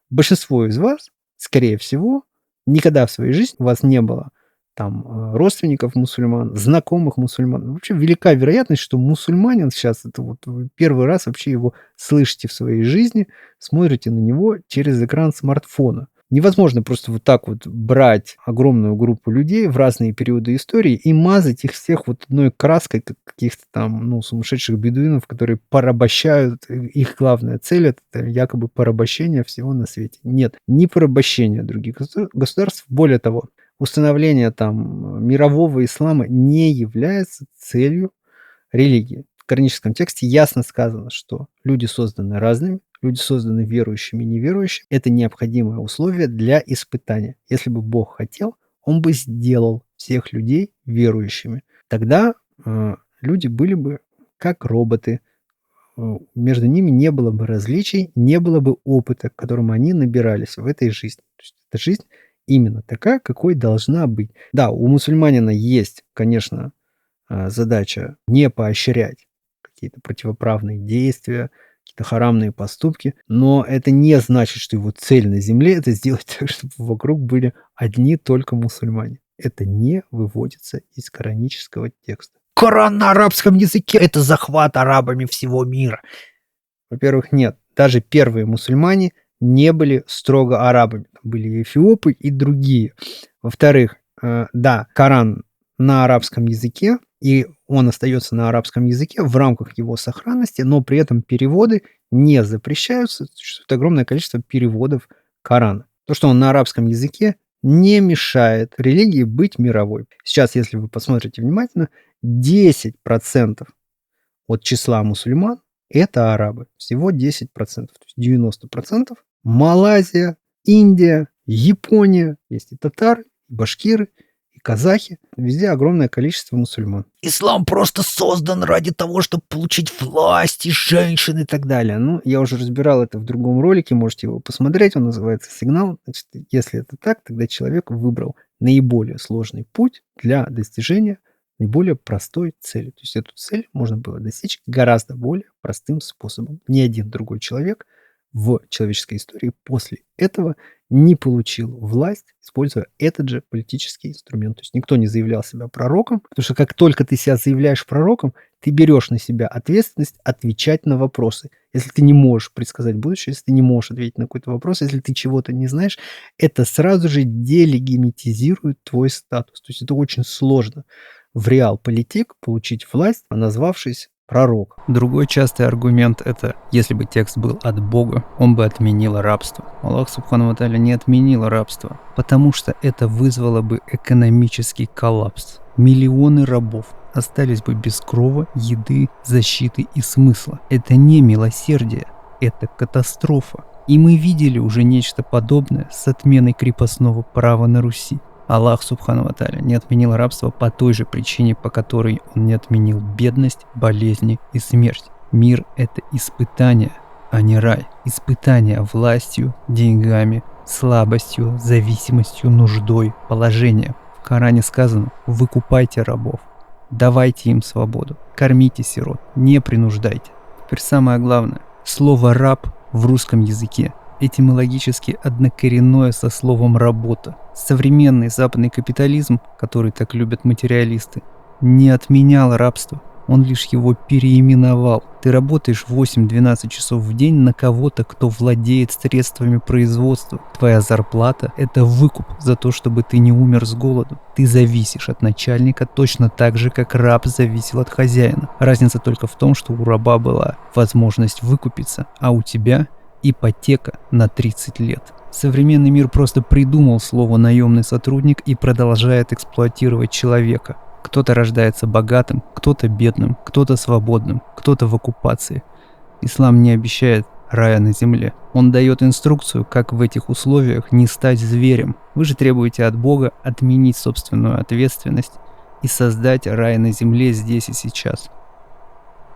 Большинство из вас, скорее всего, никогда в своей жизни у вас не было там родственников мусульман, знакомых мусульман. Вообще велика вероятность, что мусульманин сейчас, это вот вы первый раз вообще его слышите в своей жизни, смотрите на него через экран смартфона. Невозможно просто вот так вот брать огромную группу людей в разные периоды истории и мазать их всех вот одной краской, как каких-то там, сумасшедших бедуинов, которые порабощают. Их главная цель — это якобы порабощение всего на свете. Нет, не порабощение других государств. Более того, установление там мирового ислама не является целью религии. В кораническом тексте ясно сказано, что люди созданы разными, люди созданы верующими и неверующими. Это необходимое условие для испытания. Если бы Бог хотел, Он бы сделал всех людей верующими. Тогда люди были бы как роботы. Между ними не было бы различий, не было бы опыта, к которому они набирались в этой жизни. То есть эта жизнь именно такая, какой должна быть. Да, у мусульманина есть, конечно, задача не поощрять какие-то противоправные действия, какие-то харамные поступки, но это не значит, что его цель на земле — это сделать так, чтобы вокруг были одни только мусульмане. Это не выводится из коранического текста. Коран на арабском языке — это захват арабами всего мира. Во-первых, нет. Даже первые мусульмане не были строго арабами. Были эфиопы и другие. Во-вторых, да, Коран на арабском языке, и он остается на арабском языке в рамках его сохранности, но при этом переводы не запрещаются. Существует огромное количество переводов Корана. То, что он на арабском языке, не мешает религии быть мировой. Сейчас, если вы посмотрите внимательно, 10% от числа мусульман — это арабы. Всего 10%. То есть 90% Малайзия, Индия, Япония. Есть и татары, и башкиры, и казахи. Везде огромное количество мусульман. Ислам просто создан ради того, чтобы получить власть и женщин и так далее. Ну, я уже разбирал это в другом ролике, можете его посмотреть. Он называется «Сигнал». Значит, если это так, тогда человек выбрал наиболее сложный путь для достижения наиболее простой цели. То есть эту цель можно было достичь гораздо более простым способом. Ни один другой человек в человеческой истории после этого не получил власть, используя этот же политический инструмент. То есть никто не заявлял себя пророком, потому что как только ты себя заявляешь пророком, ты берешь на себя ответственность отвечать на вопросы. Если ты не можешь предсказать будущее, если ты не можешь ответить на какой-то вопрос, если ты чего-то не знаешь, это сразу же делегитимизирует твой статус. То есть это очень сложно в реал-политик получить власть, назвавшись пророком. Другой частый аргумент — это если бы текст был от Бога, он бы отменил рабство. Аллах Субхану ва Тааля не отменил рабство, потому что это вызвало бы экономический коллапс. Миллионы рабов остались бы без крова, еды, защиты и смысла. Это не милосердие, это катастрофа. И мы видели уже нечто подобное с отменой крепостного права на Руси. Аллах Субхану ва Тааля не отменил рабство по той же причине, по которой он не отменил бедность, болезни и смерть. Мир — это испытание, а не рай. Испытание властью, деньгами, слабостью, зависимостью, нуждой, положением. В Коране сказано: выкупайте рабов, давайте им свободу, кормите сирот, не принуждайте. Теперь самое главное. Слово «раб» в русском языке этимологически однокоренное со словом «работа». Современный западный капитализм, который так любят материалисты, не отменял рабство, он лишь его переименовал. Ты работаешь 8-12 часов в день на кого-то, кто владеет средствами производства. Твоя зарплата — это выкуп за то, чтобы ты не умер с голоду. Ты зависишь от начальника точно так же, как раб зависел от хозяина. Разница только в том, что у раба была возможность выкупиться, а у тебя ипотека на 30 лет. Современный мир просто придумал слово «наемный сотрудник» и продолжает эксплуатировать человека. Кто-то рождается богатым, кто-то бедным, кто-то свободным, кто-то в оккупации. Ислам не обещает рая на земле. Он дает инструкцию, как в этих условиях не стать зверем. Вы же требуете от Бога отменить собственную ответственность и создать рай на земле здесь и сейчас.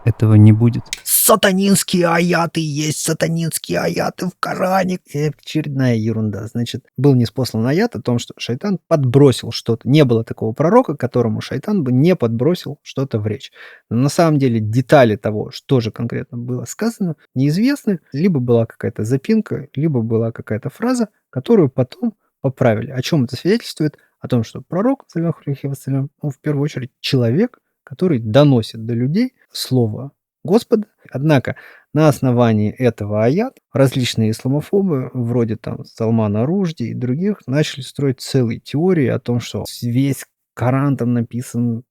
Этого не будет. Сатанинские аяты есть сатанинские аяты в Коране. Это очередная ерунда. Значит, был ниспослан аят о том, что шайтан подбросил что-то. Не было такого пророка, которому шайтан бы не подбросил что-то в речь. Но на самом деле детали того, что же конкретно было сказано, неизвестны. Либо была какая-то запинка, либо была какая-то фраза, которую потом поправили. О чем это свидетельствует? О том, что пророк, саллаллаху алейхи вассалям, он в первую очередь человек, который доносит до людей слово Господа. Однако на основании этого аята различные исламофобы, вроде там Салмана Ружди и других, начали строить целые теории о том, что весь Коран там написан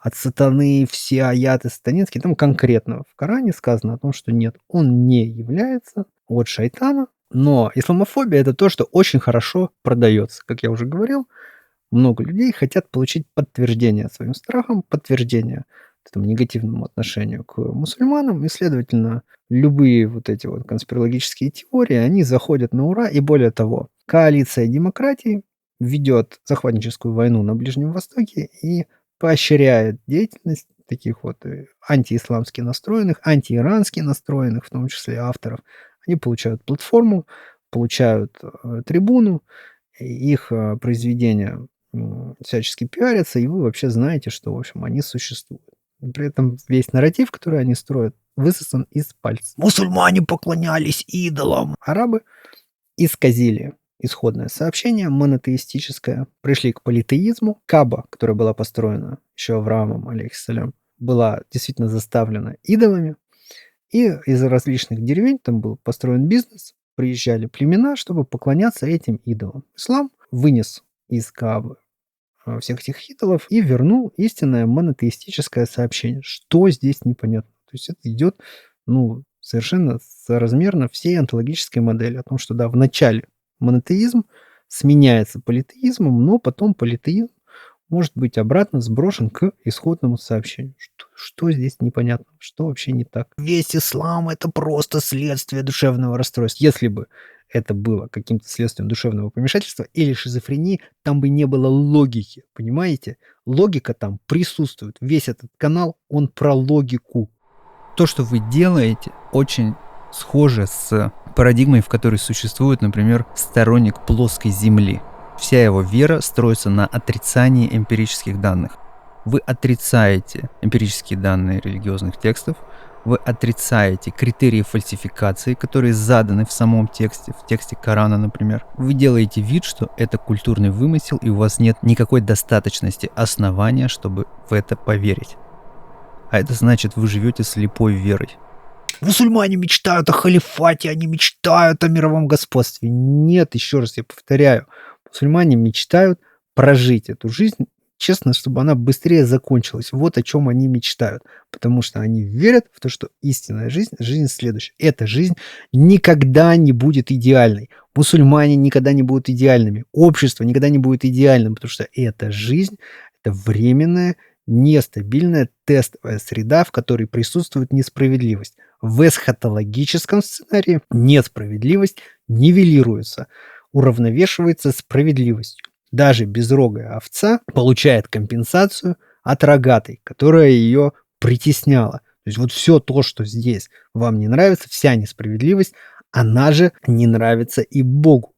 от сатаны, все аяты сатанинские. Там конкретно в Коране сказано о том, что нет, он не является от шайтана. Но исламофобия — это то, что очень хорошо продается. Как я уже говорил, много людей хотят получить подтверждение своим страхам, подтверждение этому негативному отношению к мусульманам, и, следовательно, любые вот эти вот конспирологические теории, они заходят на ура, и более того, коалиция демократий ведет захватническую войну на Ближнем Востоке и поощряет деятельность таких вот антиисламски настроенных, антиирански настроенных, в том числе авторов. Они получают платформу, получают трибуну, их произведения всячески пиарятся, и вы вообще знаете, что, в общем, они существуют. При этом весь нарратив, который они строят, высосан из пальца. Мусульмане поклонялись идолам. Арабы исказили исходное сообщение монотеистическое, пришли к политеизму. Каба, которая была построена еще Авраамом, алейхиссалям, была действительно заставлена идолами. И из различных деревень там был построен бизнес, приезжали племена, чтобы поклоняться этим идолам. Ислам вынес из Каабы всех этих идолов и вернул истинное монотеистическое сообщение. Что здесь непонятно? То есть это идет, совершенно соразмерно всей онтологической модели о том, что да, в начале монотеизм, сменяется политеизмом, но потом политеизм может быть обратно сброшен к исходному сообщению. Что здесь непонятно? Что вообще не так? Весь ислам — это просто следствие душевного расстройства. Если бы это было каким-то следствием душевного помешательства или шизофрении, там бы не было логики, понимаете? Логика там присутствует. Весь этот канал, он про логику. То, что вы делаете, очень схоже с парадигмой, в которой существует, например, сторонник плоской Земли. Вся его вера строится на отрицании эмпирических данных. Вы отрицаете эмпирические данные религиозных текстов, вы отрицаете критерии фальсификации, которые заданы в самом тексте, в тексте Корана, например. Вы делаете вид, что это культурный вымысел, и у вас нет никакой достаточности основания, чтобы в это поверить. А это значит, вы живете слепой верой. Мусульмане мечтают о халифате, они мечтают о мировом господстве. Нет, еще раз я повторяю, мусульмане мечтают прожить эту жизнь, честно, чтобы она быстрее закончилась. Вот о чем они мечтают. Потому что они верят в то, что истинная жизнь, жизнь следующая. Эта жизнь никогда не будет идеальной. Мусульмане никогда не будут идеальными. Общество никогда не будет идеальным, потому что эта жизнь, это временная, нестабильная тестовая среда, в которой присутствует несправедливость. В эсхатологическом сценарии несправедливость нивелируется, уравновешивается справедливостью. Даже безрогая овца получает компенсацию от рогатой, которая ее притесняла. То есть вот все то, что здесь вам не нравится, вся несправедливость, она же не нравится и Богу.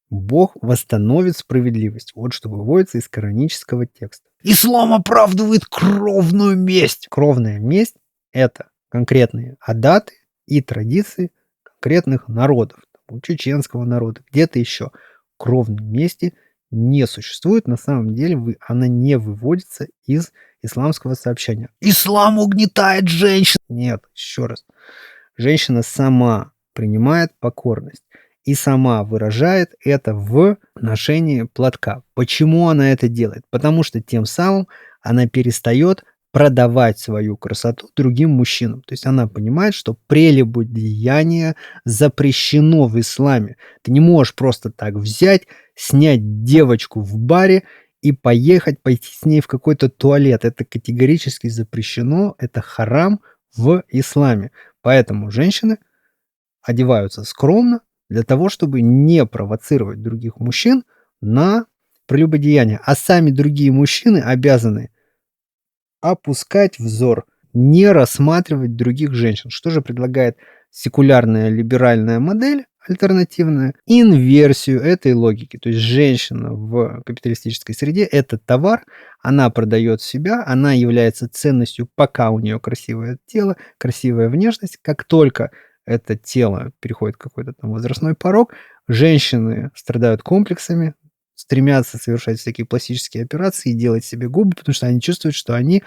Бог восстановит справедливость. Вот что выводится из коранического текста. Ислам оправдывает кровную месть. Кровная месть – это конкретные адаты и традиции конкретных народов. У чеченского народа, где-то еще. Кровной мести не существует. На самом деле она не выводится из исламского сообщения. Ислам угнетает женщин. Нет, еще раз. Женщина сама принимает покорность и сама выражает это в ношении платка. Почему она это делает? Потому что тем самым она перестает продавать свою красоту другим мужчинам. То есть она понимает, что прелюбодеяние запрещено в исламе. Ты не можешь просто так взять, снять девочку в баре и пойти с ней в какой-то туалет. Это категорически запрещено, это харам в исламе. Поэтому женщины одеваются скромно для того, чтобы не провоцировать других мужчин на прелюбодеяние. А сами другие мужчины обязаны опускать взор, не рассматривать других женщин. Что же предлагает секулярная либеральная модель альтернативная? Инверсию этой логики. То есть женщина в капиталистической среде – это товар, она продает себя, она является ценностью, пока у нее красивое тело, красивая внешность. Как только это тело переходит какой-то там возрастной порог, женщины страдают комплексами, стремятся совершать всякие пластические операции и делать себе губы, потому что они чувствуют, что они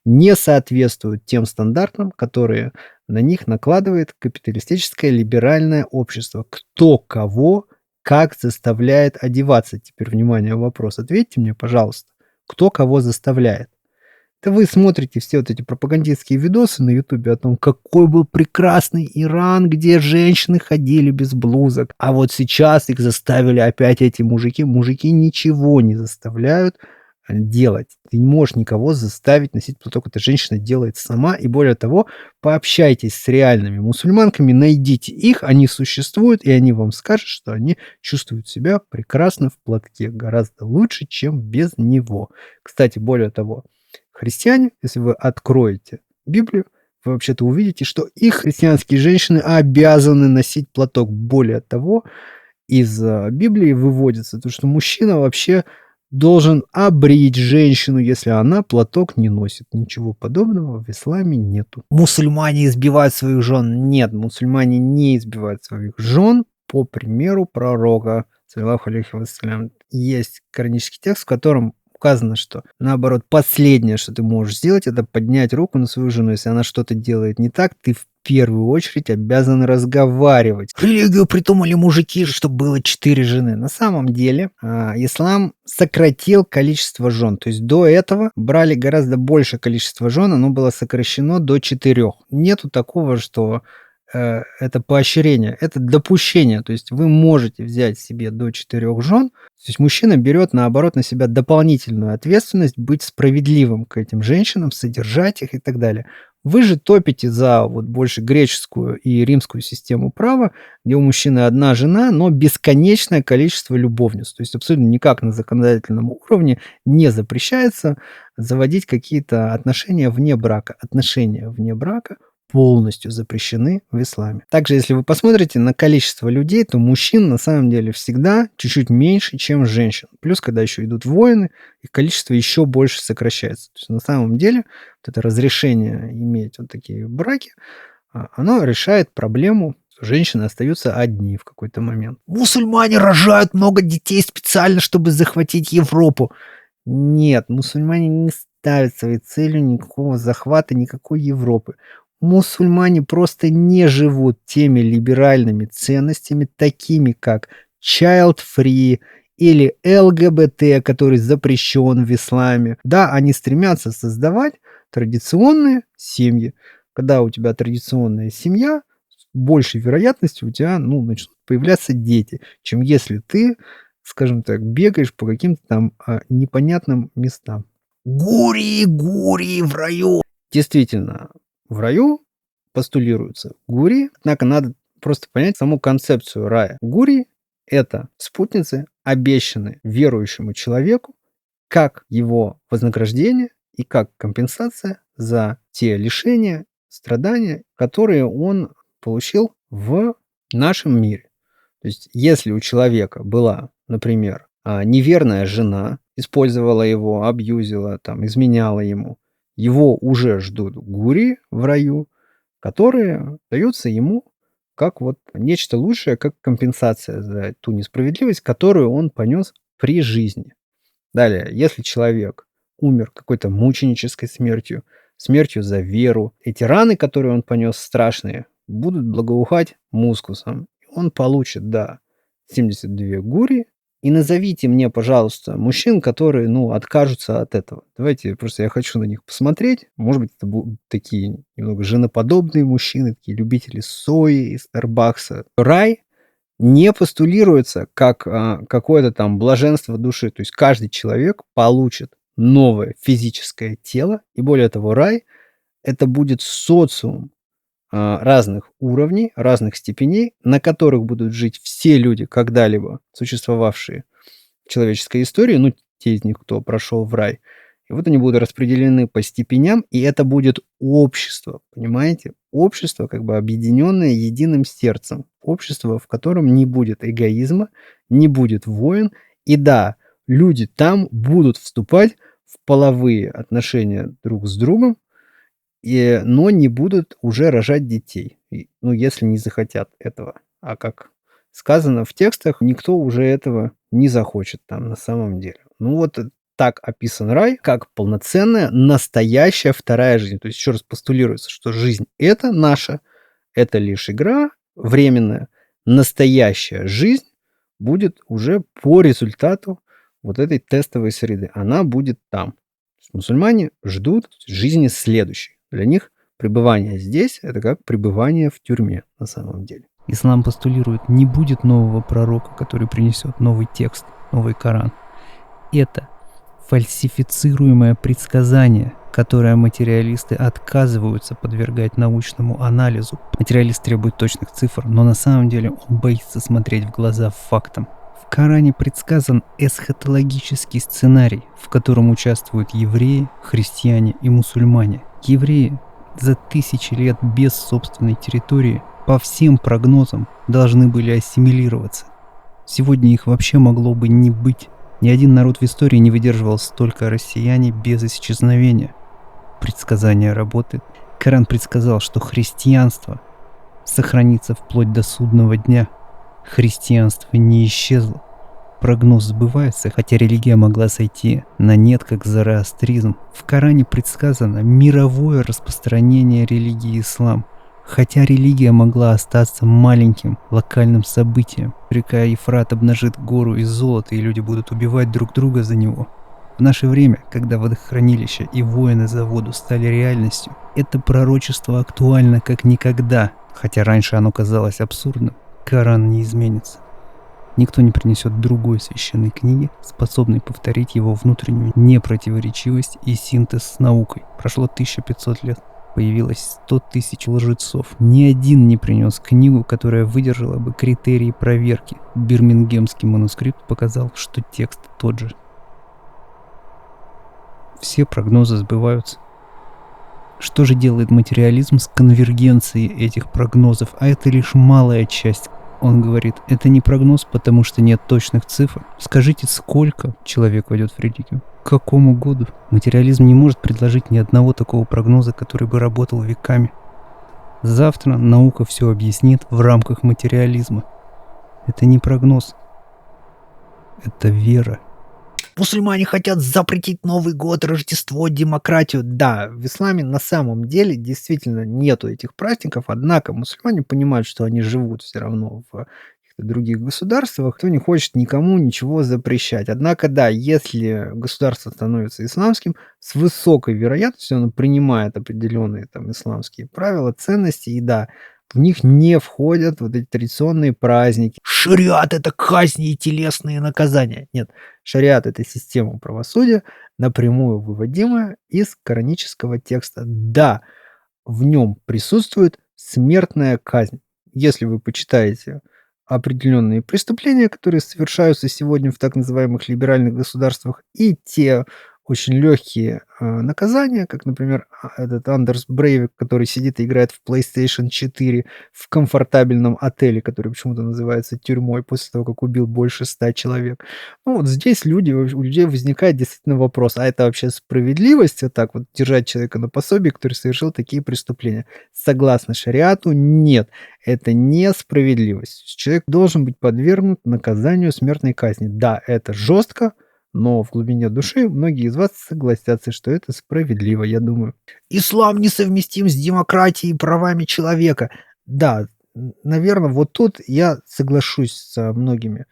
не соответствуют тем стандартам, которые на них накладывает капиталистическое либеральное общество. Кто кого как заставляет одеваться? Теперь, внимание, вопрос. Ответьте мне, пожалуйста. Кто кого заставляет? Это вы смотрите все вот эти пропагандистские видосы на Ютубе о том, какой был прекрасный Иран, где женщины ходили без блузок. А вот сейчас их заставили опять эти мужики. Мужики ничего не заставляют делать. Ты не можешь никого заставить носить платок. Эта женщина делает сама. И более того, пообщайтесь с реальными мусульманками, найдите их, они существуют, и они вам скажут, что они чувствуют себя прекрасно в платке. Гораздо лучше, чем без него. Кстати, более того, христиане, если вы откроете Библию, вы вообще-то увидите, что их христианские женщины обязаны носить платок. Более того, из Библии выводится то, что мужчина вообще должен обрить женщину, если она платок не носит. Ничего подобного в исламе нету. Мусульмане избивают своих жен. Нет, мусульмане не избивают своих жен по примеру пророка, саллаллаху алейхи вассалям. Есть коранический текст, в котором указано, что наоборот, последнее, что ты можешь сделать, это поднять руку на свою жену. Если она что-то делает не так, ты в первую очередь обязан разговаривать. Религию придумали мужики, чтобы было 4 жены. На самом деле, ислам сократил количество жен. То есть до этого брали гораздо большее количество жен, оно было сокращено до 4. Нету такого, что это поощрение, это допущение. То есть вы можете взять себе до 4 жен. То есть мужчина берет, наоборот, на себя дополнительную ответственность быть справедливым к этим женщинам, содержать их и так далее. Вы же топите за вот больше греческую и римскую систему права, где у мужчины одна жена, но бесконечное количество любовниц. То есть абсолютно никак на законодательном уровне не запрещается заводить какие-то отношения вне брака. Отношения вне брака полностью запрещены в исламе. Также, если вы посмотрите на количество людей, то мужчин на самом деле всегда чуть-чуть меньше, чем женщин. Плюс, когда еще идут войны, их количество еще больше сокращается. То есть на самом деле вот это разрешение иметь вот такие браки, оно решает проблему, что женщины остаются одни в какой-то момент. Мусульмане рожают много детей специально, чтобы захватить Европу. Нет, мусульмане не ставят своей целью никакого захвата, никакой Европы. Мусульмане просто не живут теми либеральными ценностями, такими как child-free или ЛГБТ, который запрещен в исламе. Да, они стремятся создавать традиционные семьи. Когда у тебя традиционная семья, с большей вероятностью у тебя начнут появляться дети, чем если ты, скажем так, бегаешь по каким-то там непонятным местам. Гури, гури в раю. Действительно, в раю постулируются гури, однако надо просто понять саму концепцию рая. Гури – это спутницы, обещанные верующему человеку как его вознаграждение и как компенсация за те лишения, страдания, которые он получил в нашем мире. То есть, если у человека была, например, неверная жена, использовала его, абьюзила, там, изменяла ему, его уже ждут гури в раю, которые даются ему как вот нечто лучшее, как компенсация за ту несправедливость, которую он понес при жизни. Далее, если человек умер какой-то мученической смертью, смертью за веру, эти раны, которые он понес, страшные, будут благоухать мускусом. Он получит, 72 гури. И назовите мне, пожалуйста, мужчин, которые, откажутся от этого. Давайте, просто я хочу на них посмотреть. Может быть, это будут такие немного женоподобные мужчины, такие любители сои и Старбакса. Рай не постулируется как какое-то там блаженство души. То есть каждый человек получит новое физическое тело. И более того, рай – это будет социум разных уровней, разных степеней, на которых будут жить все люди, когда-либо существовавшие в человеческой истории, те из них, кто прошел в рай. И вот они будут распределены по степеням, и это будет общество, понимаете? Общество, как бы объединенное единым сердцем. Общество, в котором не будет эгоизма, не будет войн. И да, люди там будут вступать в половые отношения друг с другом, но не будут уже рожать детей, если не захотят этого. А как сказано в текстах, никто уже этого не захочет там на самом деле. Так описан рай, как полноценная, настоящая вторая жизнь. То есть еще раз постулируется, что жизнь – это наша, это лишь игра временная. Настоящая жизнь будет уже по результату вот этой тестовой среды. Она будет там. Мусульмане ждут жизни следующей. Для них пребывание здесь – это как пребывание в тюрьме на самом деле. Ислам постулирует, не будет нового пророка, который принесет новый текст, новый Коран. Это фальсифицируемое предсказание, которое материалисты отказываются подвергать научному анализу. Материалист требует точных цифр, но на самом деле он боится смотреть в глаза фактам. В Коране предсказан эсхатологический сценарий, в котором участвуют евреи, христиане и мусульмане. Евреи за тысячи лет без собственной территории по всем прогнозам должны были ассимилироваться. Сегодня их вообще могло бы не быть. Ни один народ в истории не выдерживал столько россияне без исчезновения. Предсказание работает. Коран предсказал, что христианство сохранится вплоть до судного дня. Христианство не исчезло. Прогноз сбывается, хотя религия могла сойти на нет, как зороастризм. В Коране предсказано мировое распространение религии ислам, хотя религия могла остаться маленьким локальным событием. Река Ефрат обнажит гору из золота, и люди будут убивать друг друга за него. В наше время, когда водохранилища и войны за воду стали реальностью, это пророчество актуально как никогда. Хотя раньше оно казалось абсурдным, Коран не изменится. Никто не принесет другой священной книги, способной повторить его внутреннюю непротиворечивость и синтез с наукой. Прошло 1500 лет. Появилось 100 тысяч лжецов. Ни один не принес книгу, которая выдержала бы критерии проверки. Бирмингемский манускрипт показал, что текст тот же. Все прогнозы сбываются. Что же делает материализм с конвергенцией этих прогнозов? А это лишь малая часть. Он говорит, это не прогноз, потому что нет точных цифр. Скажите, сколько человек войдет в религию? К какому году? Материализм не может предложить ни одного такого прогноза, который бы работал веками. Завтра наука все объяснит в рамках материализма. Это не прогноз. Это вера. Мусульмане хотят запретить Новый год, Рождество, демократию. Да, в исламе на самом деле действительно нету этих праздников, однако мусульмане понимают, что они живут все равно в каких-то других государствах, кто не хочет никому ничего запрещать. Однако, да, если государство становится исламским, с высокой вероятностью оно принимает определенные там исламские правила, ценности, и да, в них не входят вот эти традиционные праздники. Шариат — это казни и телесные наказания. Нет, шариат — это система правосудия, напрямую выводимая из коранического текста. Да, в нем присутствует смертная казнь. Если вы почитаете определенные преступления, которые совершаются сегодня в так называемых либеральных государствах, и те очень легкие наказания, как, например, этот Андерс Брейвик, который сидит и играет в PlayStation 4 в комфортабельном отеле, который почему-то называется тюрьмой, после того, как убил больше 100 человек. Ну, вот здесь у людей возникает действительно вопрос, а это вообще справедливость, вот так вот держать человека на пособии, который совершил такие преступления? Согласно шариату, нет, это несправедливость. Человек должен быть подвергнут наказанию смертной казни. Да, это жестко, но в глубине души многие из вас согласятся, что это справедливо, я думаю. Ислам несовместим с демократией и правами человека. Да, наверное, вот тут я соглашусь со многими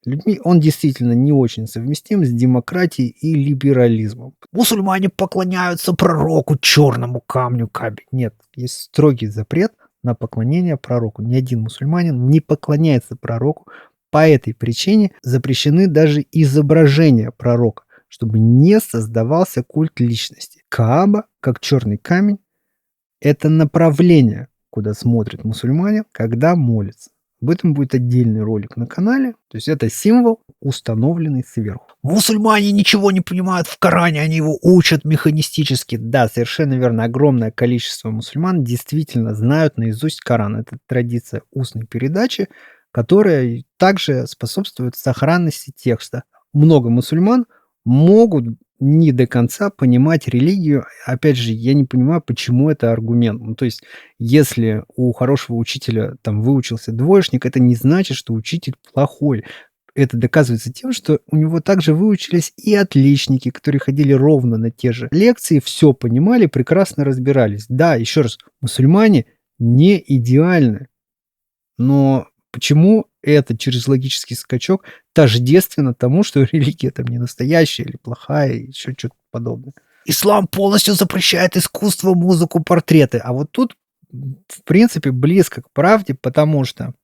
людьми. Он действительно не очень совместим с демократией и либерализмом. Мусульмане поклоняются пророку, черному камню Кабе. Нет, есть строгий запрет на поклонение пророку. Ни один мусульманин не поклоняется пророку. По этой причине запрещены даже изображения пророка, чтобы не создавался культ личности. Кааба, как черный камень, это направление, куда смотрят мусульмане, когда молятся. Об этом будет отдельный ролик на канале. То есть это символ, установленный сверху. Мусульмане ничего не понимают в Коране, они его учат механистически. Да, совершенно верно. Огромное количество мусульман действительно знают наизусть Коран. Это традиция устной передачи, которая также способствует сохранности текста. Много мусульман могут не до конца понимать религию. Опять же, я не понимаю, почему это аргумент. Ну, то есть, если у хорошего учителя там выучился двоечник, это не значит, что учитель плохой. Это доказывается тем, что у него также выучились и отличники, которые ходили ровно на те же лекции, все понимали, прекрасно разбирались. Да, еще раз, мусульмане не идеальны, но почему это через логический скачок тождественно тому, что религия там не настоящая или плохая, и еще что-то подобное? Ислам полностью запрещает искусство, музыку, портреты. А вот тут, в принципе, близко к правде, потому что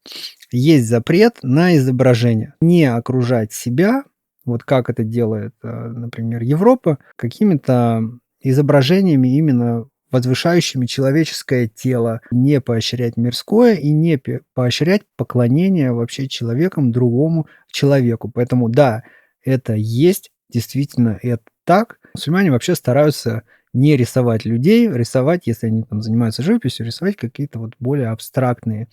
есть запрет на изображение. Не окружать себя, вот как это делает, например, Европа, какими-то изображениями именно возвышающими человеческое тело, не поощрять мирское и не поощрять поклонение вообще человеком другому человеку. Поэтому да, это есть, действительно, это так. Мусульмане вообще стараются не рисовать людей, рисовать, если они там занимаются живописью, рисовать какие-то вот более абстрактные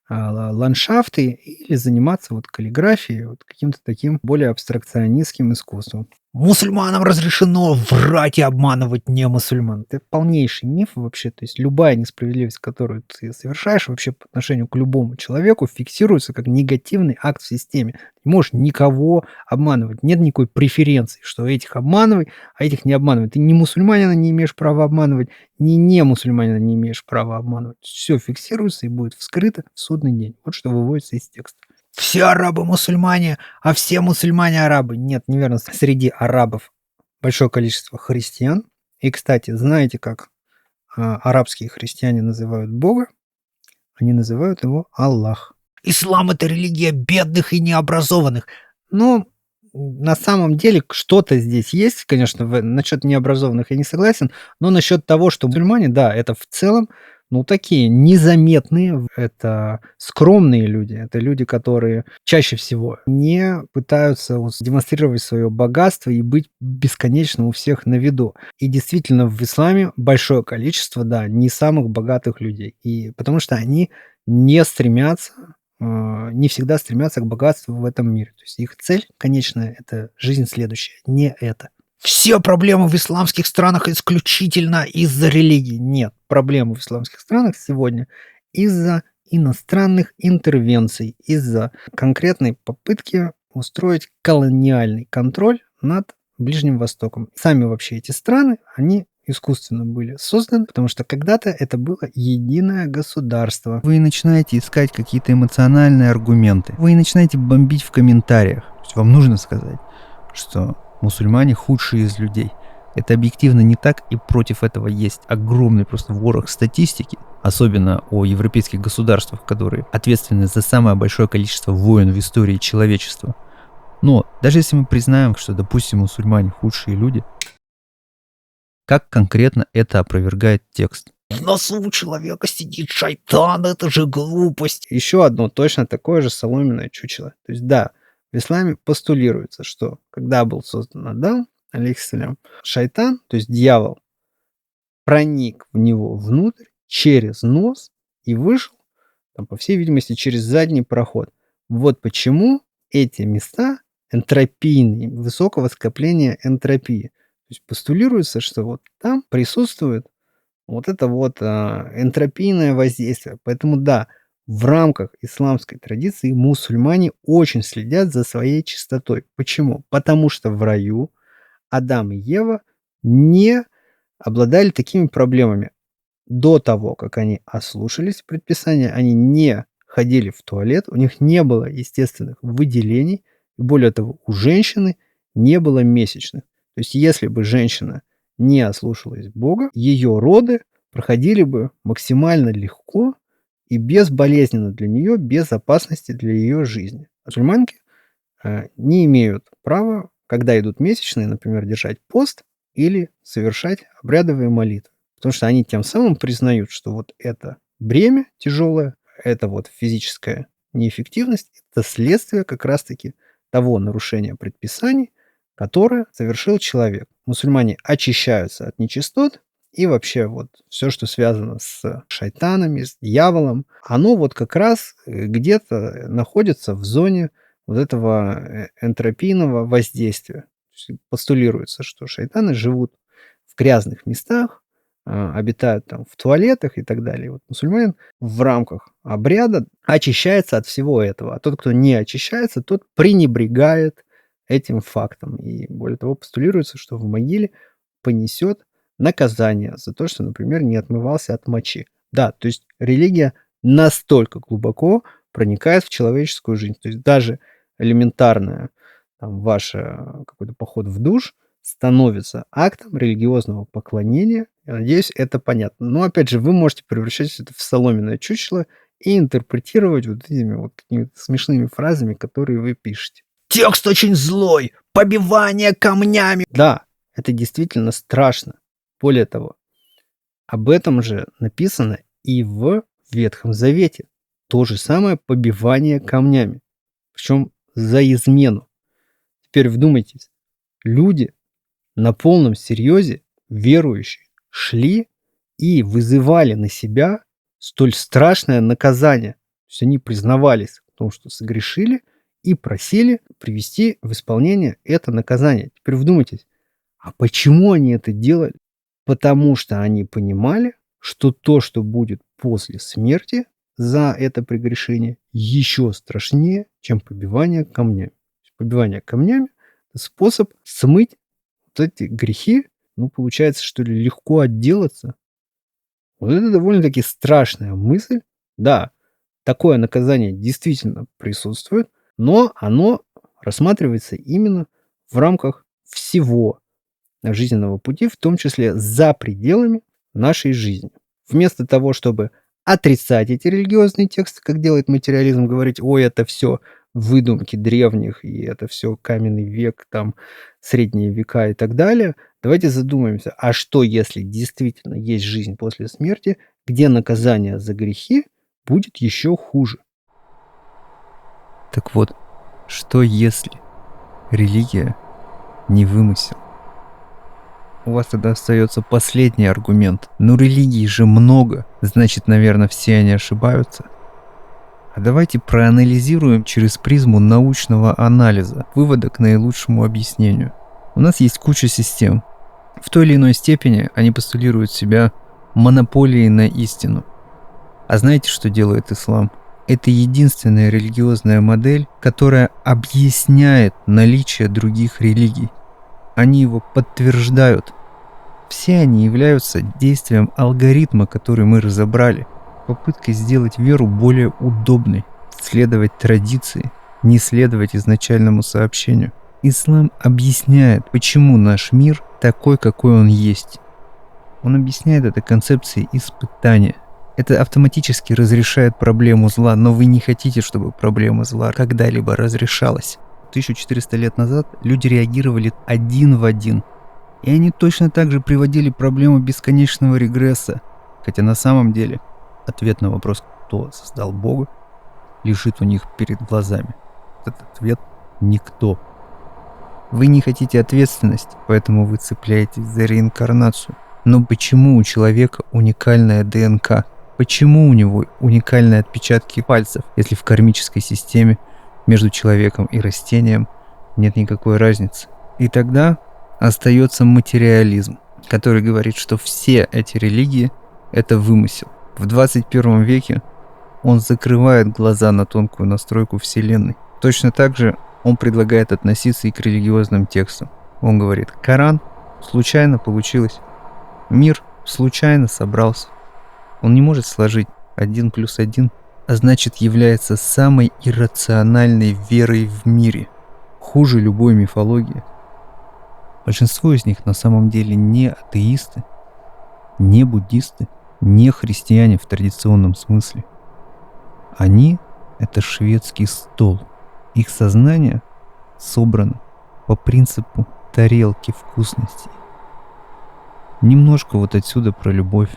ландшафты или заниматься вот каллиграфией, вот каким-то таким более абстракционистским искусством. Мусульманам разрешено врать и обманывать не мусульман. Это полнейший миф вообще. То есть любая несправедливость, которую ты совершаешь вообще по отношению к любому человеку, фиксируется как негативный акт в системе. Ты не можешь никого обманывать. Нет никакой преференции, что этих обманывай, а этих не обманывай. Ты ни мусульманина не имеешь права обманывать, ни не мусульманина не имеешь права обманывать. Все фиксируется и будет вскрыто в судный день. Вот что выводится из текста. Все арабы мусульмане, а все мусульмане арабы. Нет, неверно. Среди арабов большое количество христиан. И, кстати, знаете, как арабские христиане называют Бога? Они называют его Аллах. Ислам — это религия бедных и необразованных. Ну, на самом деле что-то здесь есть, конечно, насчет необразованных я не согласен, но насчет того, что мусульмане, да, это в целом, ну, такие незаметные, это скромные люди, это люди, которые чаще всего не пытаются демонстрировать свое богатство и быть бесконечно у всех на виду. И действительно, в исламе большое количество, да, не самых богатых людей. И потому что они не стремятся, не всегда стремятся к богатству в этом мире. То есть их цель конечная — это жизнь следующая, не это. Все проблемы в исламских странах исключительно из-за религии. Нет, проблемы в исламских странах сегодня из-за иностранных интервенций, из-за конкретной попытки устроить колониальный контроль над Ближним Востоком. Сами вообще эти страны, они искусственно были созданы, потому что когда-то это было единое государство. Вы начинаете искать какие-то эмоциональные аргументы. Вы начинаете бомбить в комментариях. То есть вам нужно сказать, что мусульмане худшие из людей. Это объективно не так, и против этого есть огромный просто ворох статистики, особенно о европейских государствах, которые ответственны за самое большое количество войн в истории человечества. Но даже если мы признаем, что, допустим, мусульмане худшие люди, как конкретно это опровергает текст? В носу у человека сидит шайтан, это же глупость. Еще одно точно такое же соломенное чучело. То есть да, в исламе постулируется, что когда был создан Адам, алейхиссалям, шайтан, то есть дьявол, проник в него внутрь через нос и вышел, там, по всей видимости, через задний проход. Вот почему эти места энтропийные, высокого скопления энтропии. То есть постулируется, что вот там присутствует вот это вот энтропийное воздействие. Поэтому да, в рамках исламской традиции мусульмане очень следят за своей чистотой. Почему? Потому что в раю Адам и Ева не обладали такими проблемами. До того, как они ослушались предписания, они не ходили в туалет, у них не было естественных выделений, и более того, у женщины не было месячных. То есть если бы женщина не ослушалась Бога, ее роды проходили бы максимально легко и безболезненно для нее, без опасности для ее жизни. Мусульманки не имеют права, когда идут месячные, например, держать пост или совершать обрядовые молитвы. Потому что они тем самым признают, что вот это бремя тяжелое, это вот физическая неэффективность, это следствие как раз-таки того нарушения предписаний, которое совершил человек. Мусульмане очищаются от нечистот, и вообще вот все, что связано с шайтанами, с дьяволом, оно вот как раз где-то находится в зоне вот этого энтропийного воздействия. То есть постулируется, что шайтаны живут в грязных местах, обитают там в туалетах и так далее. Вот мусульманин в рамках обряда очищается от всего этого, а тот, кто не очищается, тот пренебрегает этим фактом. И более того, постулируется, что в могиле понесет наказание за то, что, например, не отмывался от мочи. Да, то есть религия настолько глубоко проникает в человеческую жизнь. То есть даже элементарное там, ваше какой-то поход в душ становится актом религиозного поклонения. Я надеюсь, это понятно. Но опять же, вы можете превращать это в соломенное чучело и интерпретировать вот этими вот какими-то смешными фразами, которые вы пишете. Текст очень злой, побивание камнями. Да, это действительно страшно. Более того, об этом же написано и в Ветхом Завете. То же самое побивание камнями. Причем за измену. Теперь вдумайтесь. Люди на полном серьезе, верующие, шли и вызывали на себя столь страшное наказание. То есть они признавались в том, что согрешили, и просили привести в исполнение это наказание. Теперь вдумайтесь, а почему они это делали? Потому что они понимали, что то, что будет после смерти за это прегрешение, еще страшнее, чем побивание камнями. Побивание камнями – это способ смыть вот эти грехи, ну, получается, что ли, легко отделаться. Вот это довольно-таки страшная мысль. Да, такое наказание действительно присутствует, но оно рассматривается именно в рамках всего жизненного пути, в том числе за пределами нашей жизни. Вместо того, чтобы отрицать эти религиозные тексты, как делает материализм, говорить: ой, это все выдумки древних, и это все каменный век, там, средние века и так далее. Давайте задумаемся, а что, если действительно есть жизнь после смерти, где наказание за грехи будет еще хуже? Так вот, что если религия не вымысел? У вас тогда остается последний аргумент. Ну, религий же много, значит, наверное, все они ошибаются. А давайте проанализируем через призму научного анализа, вывода к наилучшему объяснению. У нас есть куча систем. В той или иной степени они постулируют себя монополией на истину. А знаете, что делает ислам? Это единственная религиозная модель, которая объясняет наличие других религий. Они его подтверждают. Все они являются действием алгоритма, который мы разобрали, попыткой сделать веру более удобной, следовать традиции, не следовать изначальному сообщению. Ислам объясняет, почему наш мир такой, какой он есть. Он объясняет это концепцией испытания. Это автоматически разрешает проблему зла, но вы не хотите, чтобы проблема зла когда-либо разрешалась. 1400 лет назад люди реагировали один в один. И они точно так же приводили проблему бесконечного регресса. Хотя на самом деле ответ на вопрос, кто создал Бога, лежит у них перед глазами. Этот ответ – никто. Вы не хотите ответственности, поэтому вы цепляетесь за реинкарнацию. Но почему у человека уникальная ДНК? Почему у него уникальные отпечатки пальцев, если в кармической системе между человеком и растением нет никакой разницы? И тогда остается материализм, который говорит, что все эти религии – это вымысел. В 21 веке он закрывает глаза на тонкую настройку Вселенной. Точно так же он предлагает относиться и к религиозным текстам. Он говорит: Коран случайно получилось, мир случайно собрался. Он не может сложить 1 плюс 1, а значит является самой иррациональной верой в мире, хуже любой мифологии. Большинство из них на самом деле не атеисты, не буддисты, не христиане в традиционном смысле. Они — это шведский стол. Их сознание собрано по принципу тарелки вкусностей. Немножко вот отсюда про любовь,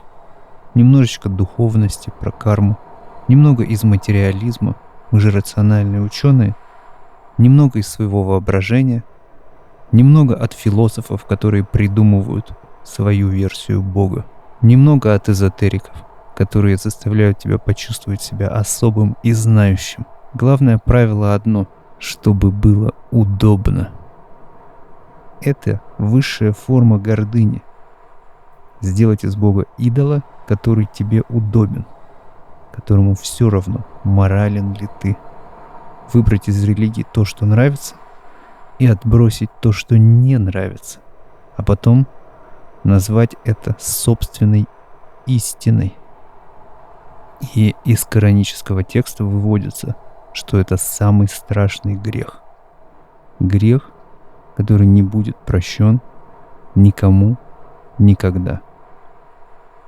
немножечко духовности, про карму, немного из материализма, мы же рациональные ученые, немного из своего воображения, немного от философов, которые придумывают свою версию Бога, немного от эзотериков, которые заставляют тебя почувствовать себя особым и знающим. Главное правило одно – чтобы было удобно. Это высшая форма гордыни. Сделать из Бога идола, который тебе удобен, которому все равно, морален ли ты. Выбрать из религии то, что нравится, и отбросить то, что не нравится, а потом назвать это собственной истиной. И из коранического текста выводится, что это самый страшный грех. Грех, который не будет прощен никому никогда.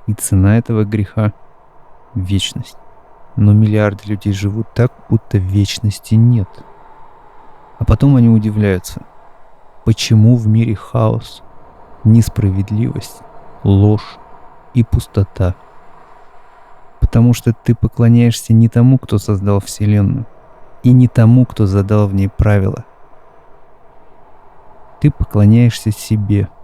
И цена этого греха – вечность. Но миллиарды людей живут так, будто вечности нет. А потом они удивляются, почему в мире хаос, несправедливость, ложь и пустота. Потому что ты поклоняешься не тому, кто создал Вселенную, и не тому, кто задал в ней правила. Ты поклоняешься себе –